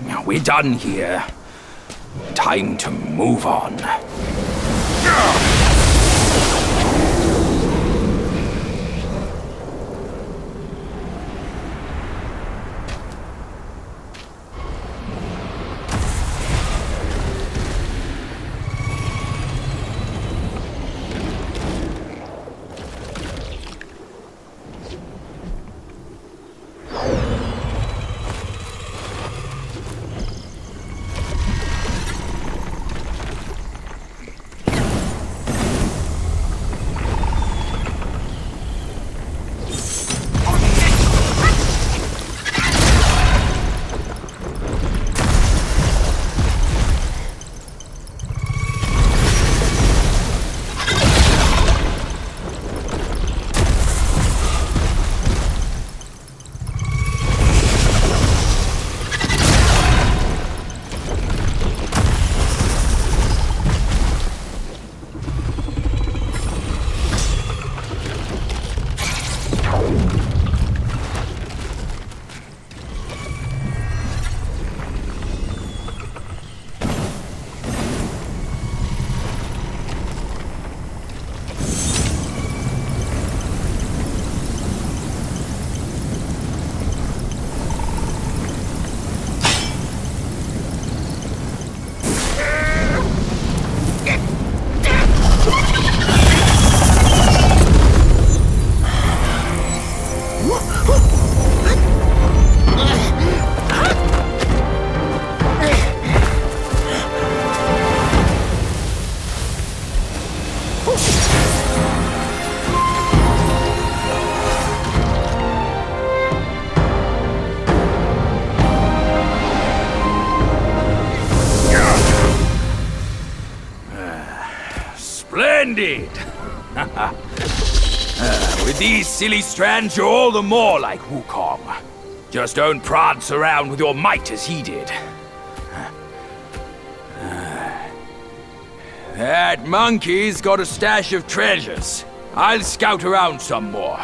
Now we're done here. Time to move on. Splendid! With these silly strands, you're all the more like Wukong. Just don't prance around with your might as he did. That monkey's got a stash of treasures. I'll scout around some more.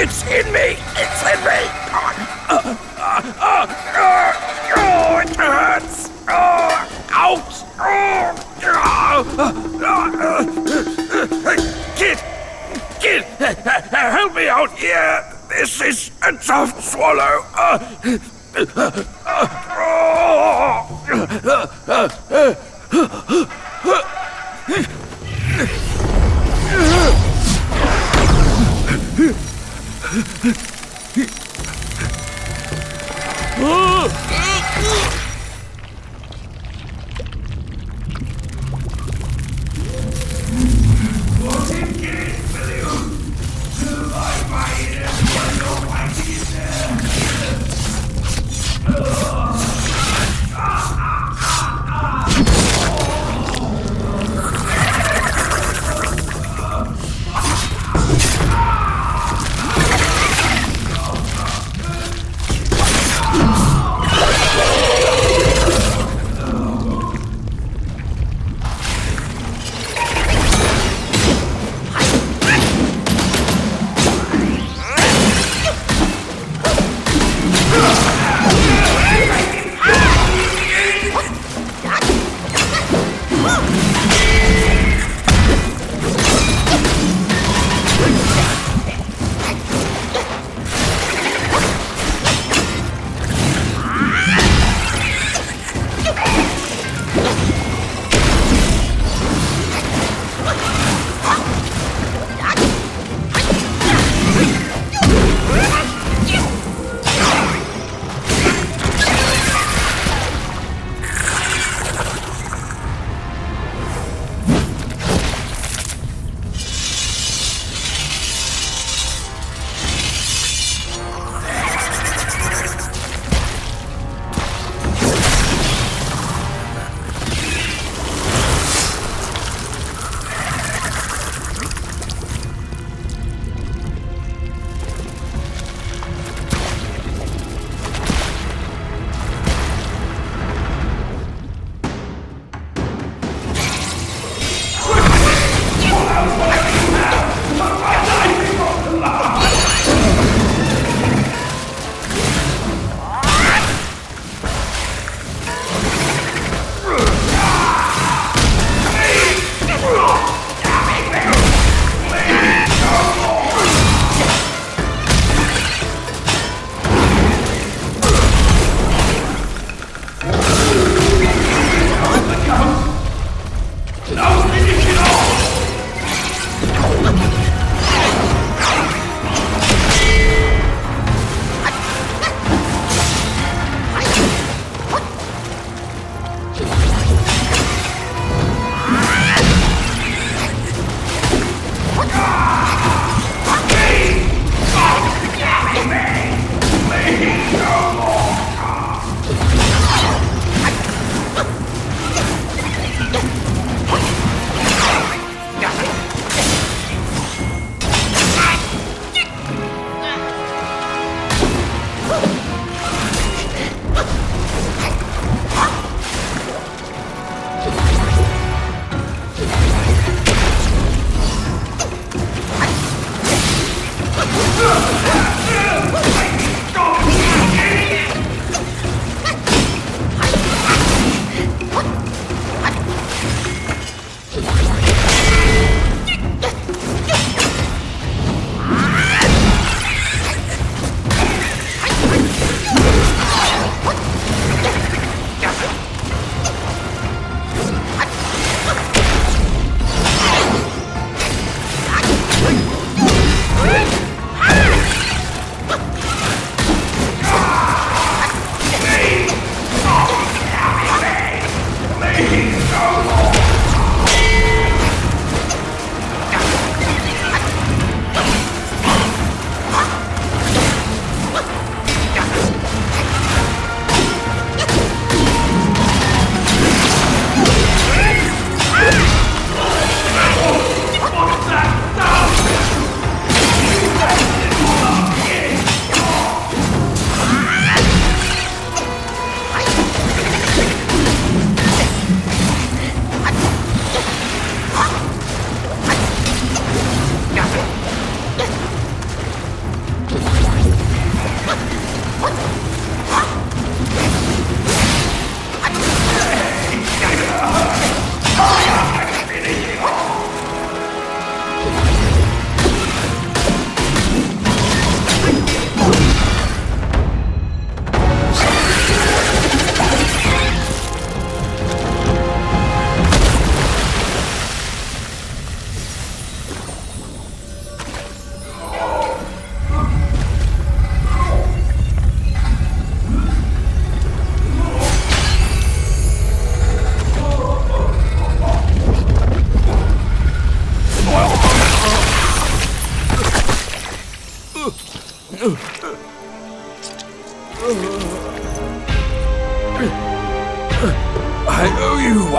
It's in me! It's in me! It hurts! Ouch! Kid! Help me out here! This is a tough swallow!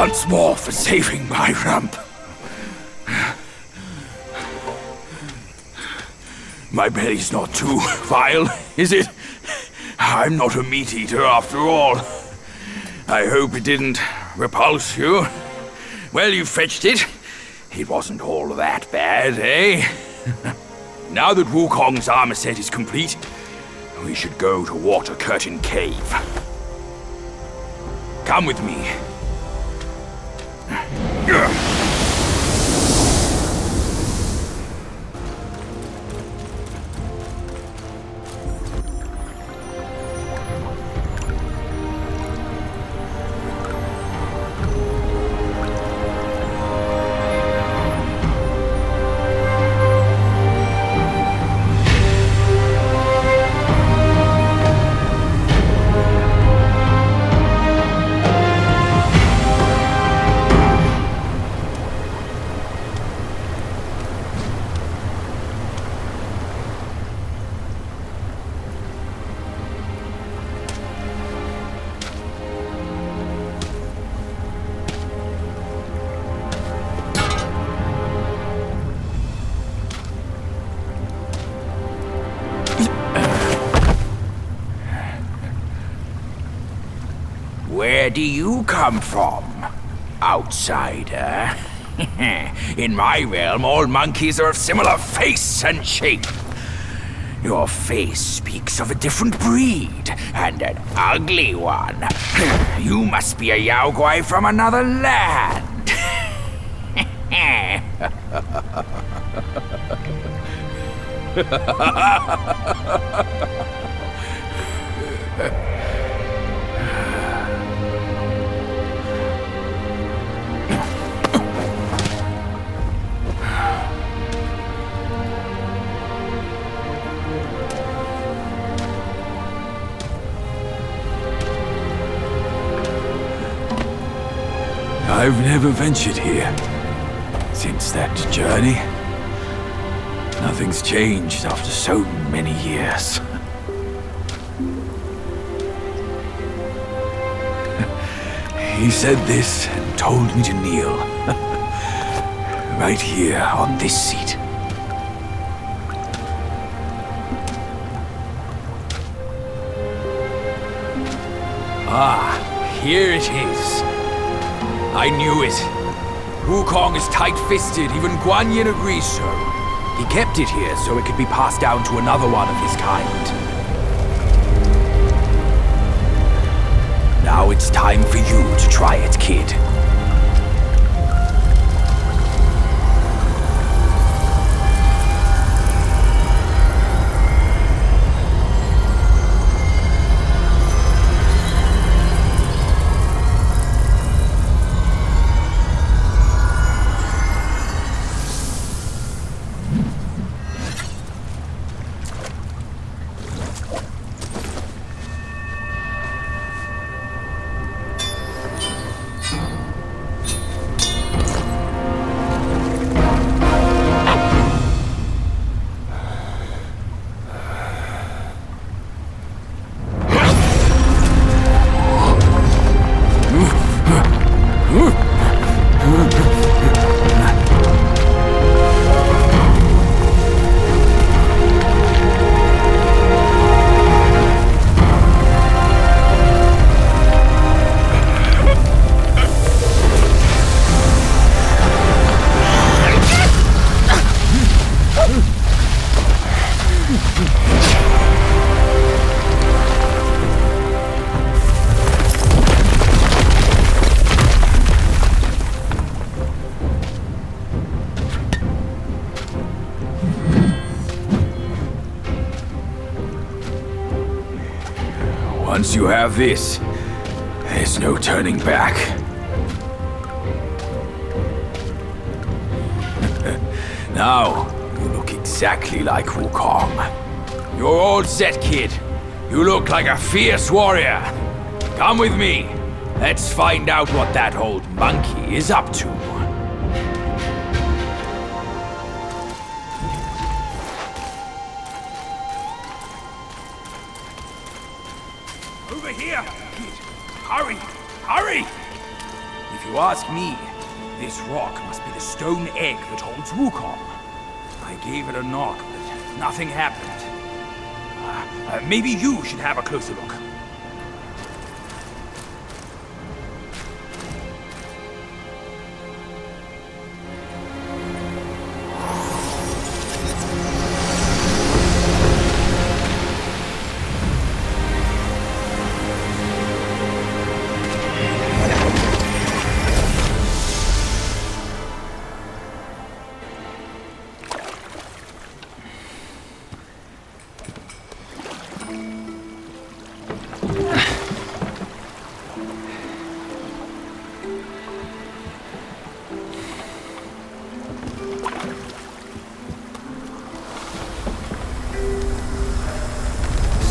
once more for saving my rump. My belly's not too vile, is it? I'm not a meat eater after all. I hope it didn't repulse you. Well, you fetched it. It wasn't all that bad, eh? Now that Wukong's armor set is complete, we should go to Water Curtain Cave. Come with me. Where do you come from, outsider? In my realm, all monkeys are of similar face and shape. Your face speaks of a different breed, and an ugly one. You must be a Yao Guai from another land. I've never ventured here since that journey. Nothing's changed after so many years. He said this and told me to kneel. Right here on this seat. Ah, here it is. I knew it. Wukong is tight-fisted, even Guan Yin agrees so. He kept it here so it could be passed down to another one of his kind. Now it's time for you to try it, kid. Once you have this, there's no turning back. Now, you look exactly like Wukong. You're all set, kid. You look like a fierce warrior. Come with me. Let's find out what that old monkey is up to. Over here, kid. Hurry! Hurry! If you ask me, this rock must be the stone egg that holds Wukong. I gave it a knock, but nothing happened. Maybe you should have a closer look.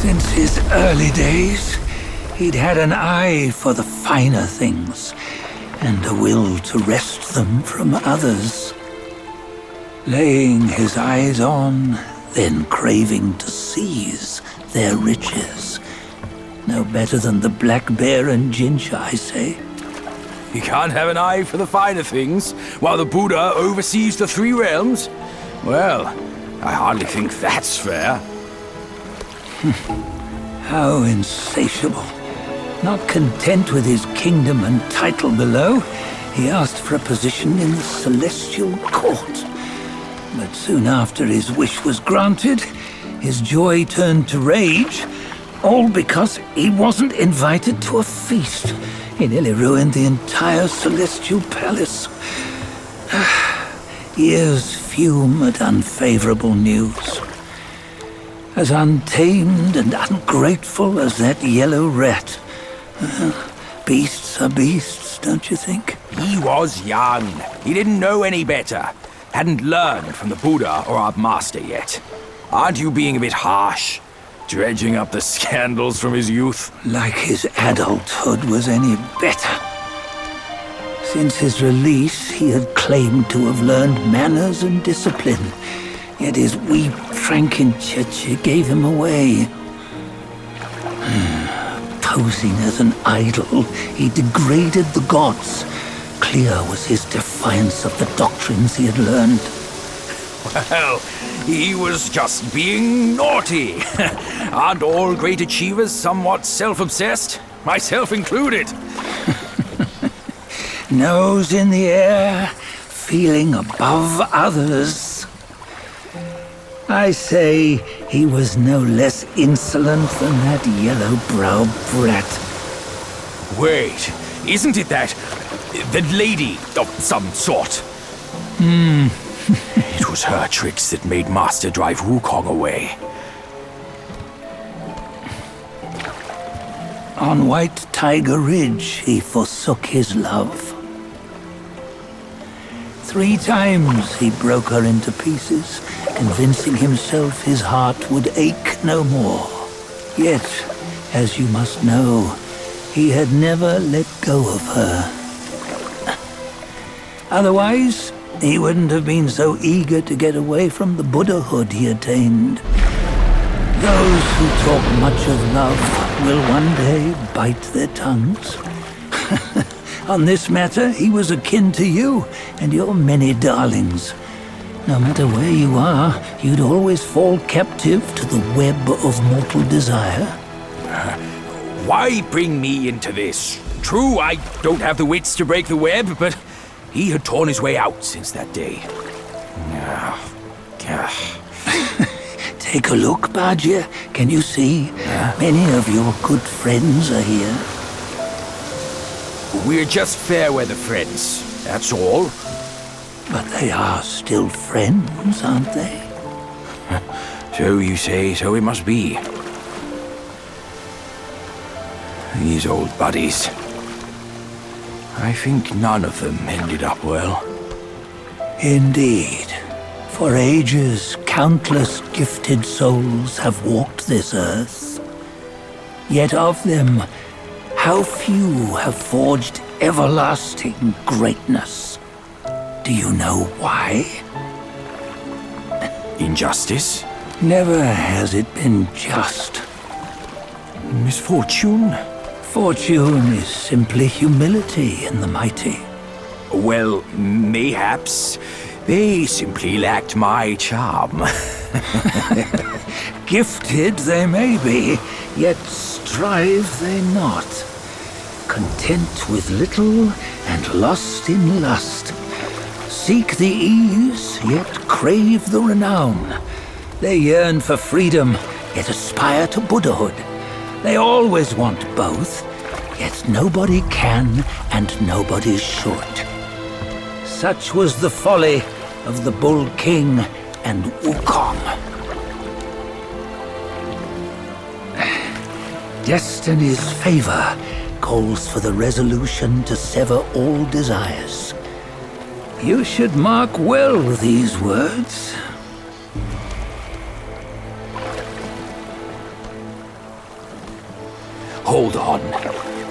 Since his early days, he'd had an eye for the finer things, and a will to wrest them from others. Laying his eyes on, then craving to seize their riches. No better than the black bear and Jinja, I say. You can't have an eye for the finer things, while the Buddha oversees the three realms? Well, I hardly think that's fair. How insatiable. Not content with his kingdom and title below, he asked for a position in the celestial court. But soon after his wish was granted, his joy turned to rage, all because he wasn't invited to a feast. He nearly ruined the entire celestial palace. Ears fume at unfavorable news. As untamed and ungrateful as that yellow rat. Beasts are beasts, don't you think? He was young. He didn't know any better. Hadn't learned from the Buddha or our master yet. Aren't you being a bit harsh? Dredging up the scandals from his youth? Like his adulthood was any better. Since his release, he had claimed to have learned manners and discipline. Yet his weak Frankenchurch gave him away. Posing as an idol, he degraded the gods. Clear was his defiance of the doctrines he had learned. Well, he was just being naughty. Aren't all great achievers somewhat self-obsessed? Myself included. Nose in the air, feeling above others. I say he was no less insolent than that yellow-browed brat. Wait, isn't it that lady of some sort? It was her tricks that made Master drive Wukong away. On White Tiger Ridge, he forsook his love. 3 times he broke her into pieces, convincing himself his heart would ache no more. Yet, as you must know, he had never let go of her. Otherwise, he wouldn't have been so eager to get away from the Buddhahood he attained. Those who talk much of love will one day bite their tongues. On this matter, he was akin to you and your many darlings. No matter where you are, you'd always fall captive to the web of mortal desire. Why bring me into this? True, I don't have the wits to break the web, but he had torn his way out since that day. Take a look, Bajie. Can you see? Many of your good friends are here. We're just fair-weather friends, that's all. But they are still friends, aren't they? So you say, so it must be. These old buddies. I think none of them ended up well. Indeed. For ages, countless gifted souls have walked this earth. Yet of them, how few have forged everlasting greatness? Do you know why? Injustice? Never has it been just. Misfortune? Fortune is simply humility in the mighty. Well, mayhaps. They simply lacked my charm. Gifted they may be, yet strive they not. Content with little and lost in lust. Seek the ease, yet crave the renown. They yearn for freedom, yet aspire to Buddhahood. They always want both, yet nobody can and nobody's short. Such was the folly of the Bull King and Wukong. Destiny's favor calls for the resolution to sever all desires. You should mark well these words. Hold on.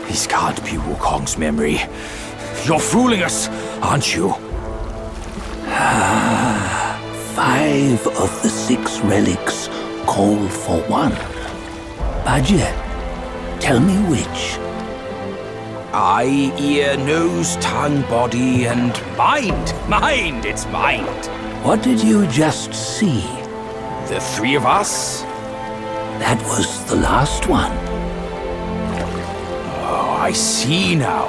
This can't be Wukong's memory. You're fooling us, aren't you? 5 of the 6 relics call for one. Bajie, tell me which. Eye, ear, nose, tongue, body, and mind. Mind, it's mind. What did you just see? The 3 of us? That was the last one. Oh, I see now.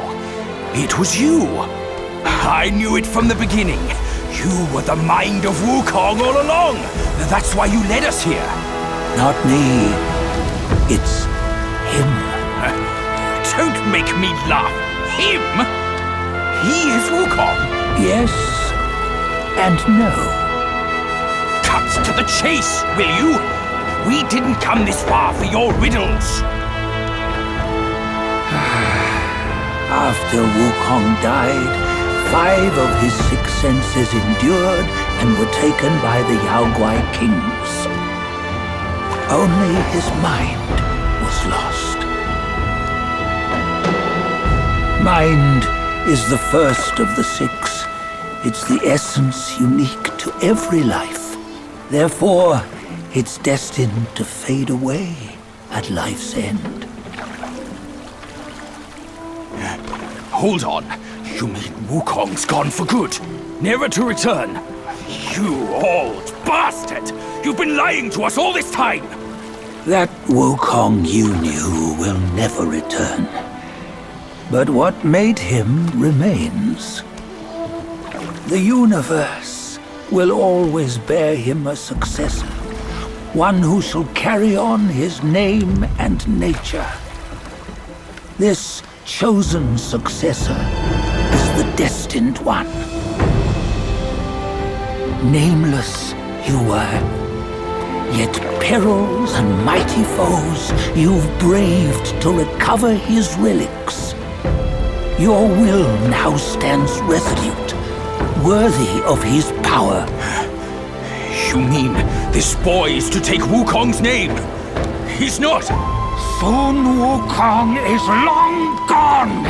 It was you. I knew it from the beginning. You were the mind of Wukong all along. That's why you led us here. Not me. It's him. Don't make me laugh. Him? He is Wukong? Yes and no. Cut to the chase, will you? We didn't come this far for your riddles. After Wukong died, 5 of his 6 senses endured and were taken by the Yaoguai kings. Only his mind was lost. Mind is the first of the 6. It's the essence unique to every life. Therefore, it's destined to fade away at life's end. Hold on. You mean Wukong's gone for good? Never to return? You old bastard! You've been lying to us all this time! That Wukong you knew will never return. But what made him remains. The universe will always bear him a successor. One who shall carry on his name and nature. This chosen successor is the destined one. Nameless you were, yet perils and mighty foes you've braved to recover his relics. Your will now stands resolute, worthy of his power. You mean this boy is to take Wukong's name? He's not! Soon Wukong is long gone!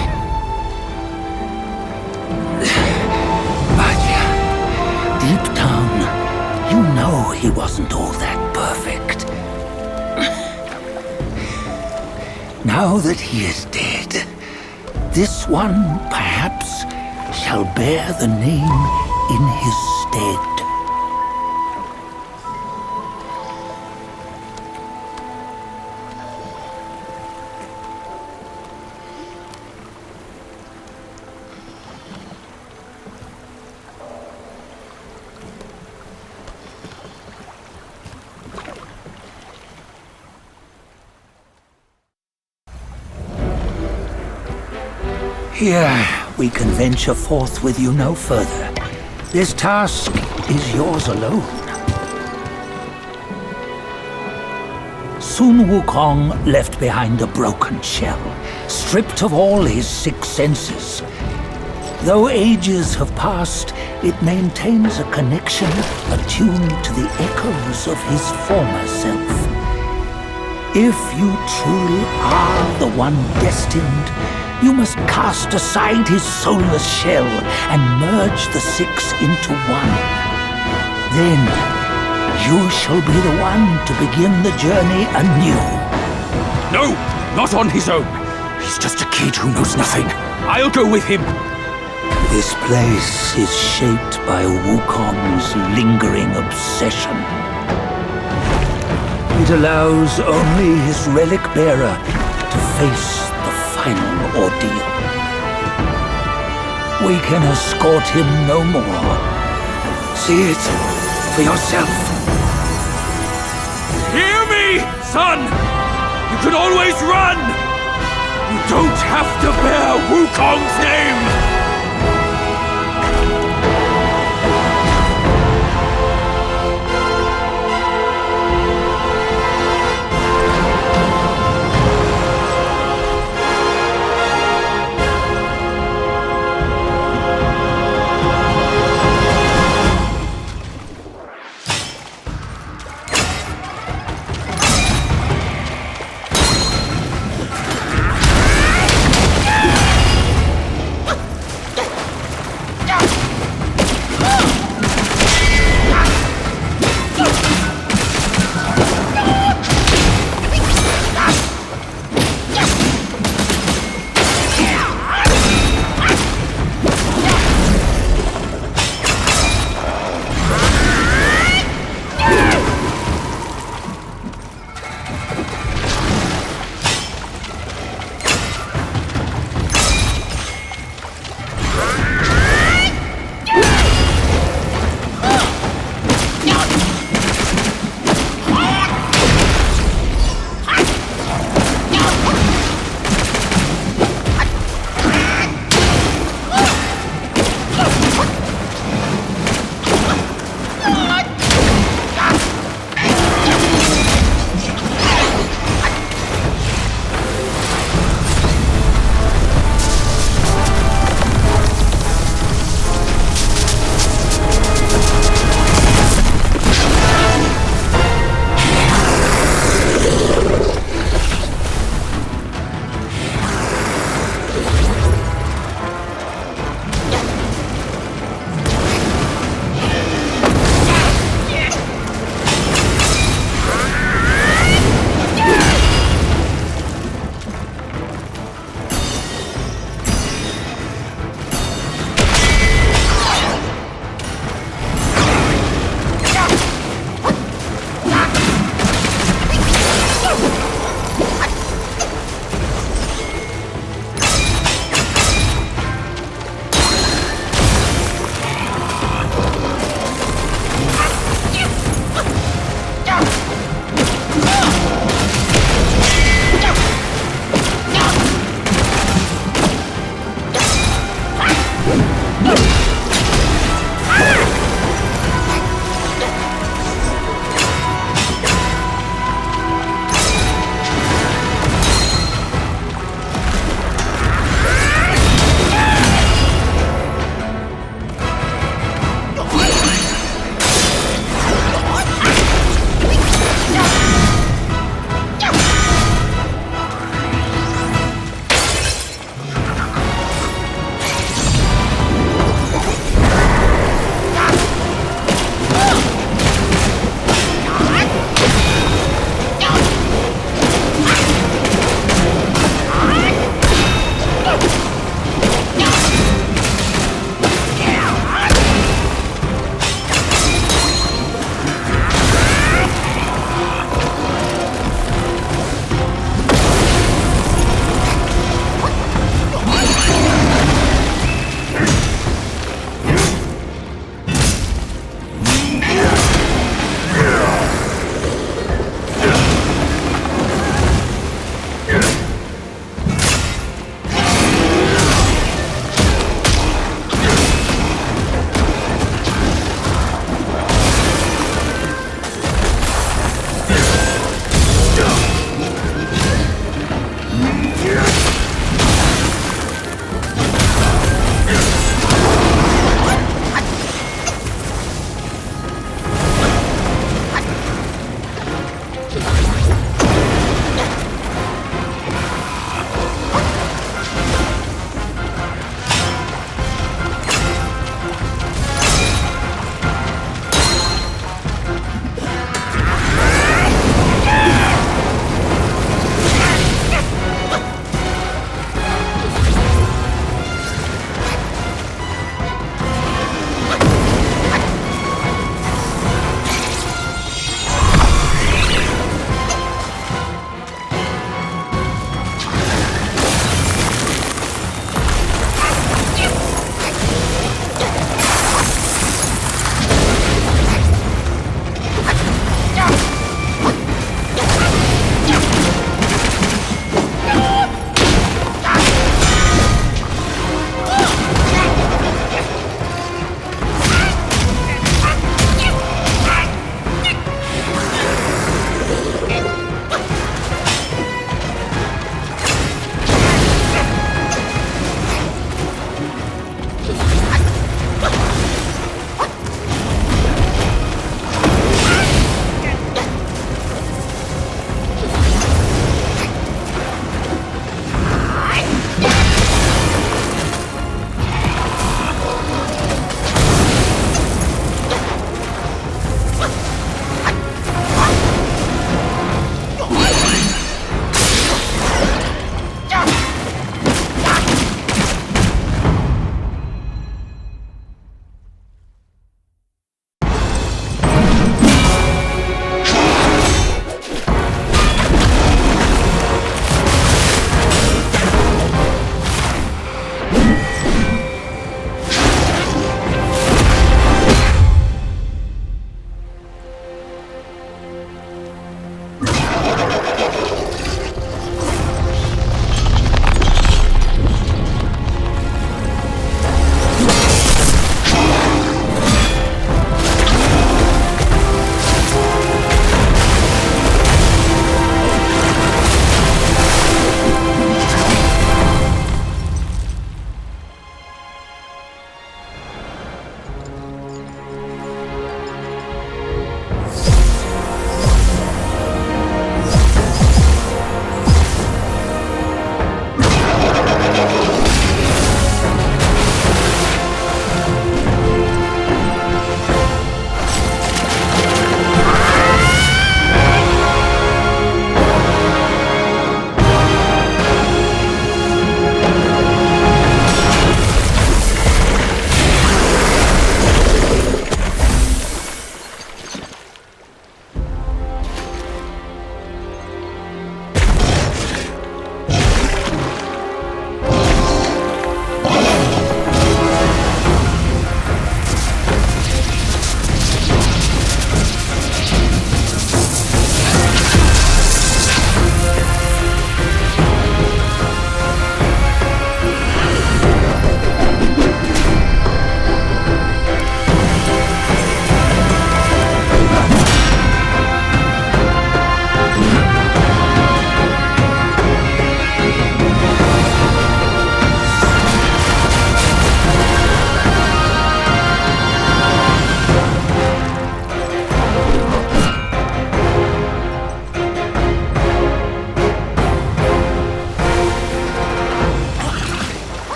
But deep down, you know he wasn't all that perfect. Now that he is dead, this one, perhaps, shall bear the name in his stead. Here, we can venture forth with you no further. This task is yours alone. Soon Wukong left behind a broken shell, stripped of all his 6 senses. Though ages have passed, it maintains a connection attuned to the echoes of his former self. If you truly are the one destined, you must cast aside his soulless shell and merge the 6 into one. Then, you shall be the one to begin the journey anew. No! Not on his own! He's just a kid who knows nothing. I'll go with him. This place is shaped by Wukong's lingering obsession. It allows only his relic bearer to face the final ordeal. We can escort him no more. See it for yourself. Hear me, son! You can always run! You don't have to bear Wukong's name!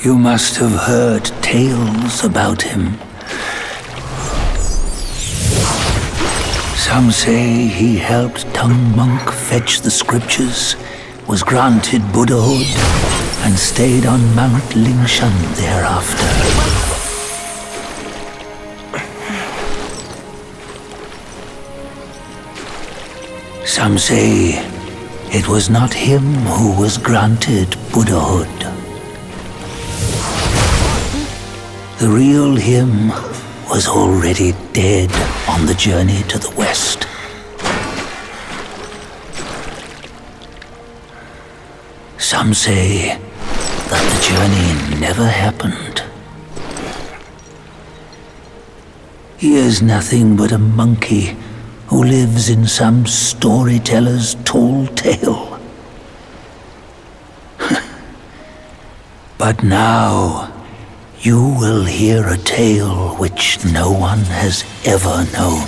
You must have heard tales about him. Some say he helped Tung Monk fetch the scriptures, was granted Buddhahood, and stayed on Mount Lingshan thereafter. Some say it was not him who was granted Buddhahood. The real him was already dead on the journey to the west. Some say that the journey never happened. He is nothing but a monkey who lives in some storyteller's tall tale. But now, you will hear a tale which no one has ever known.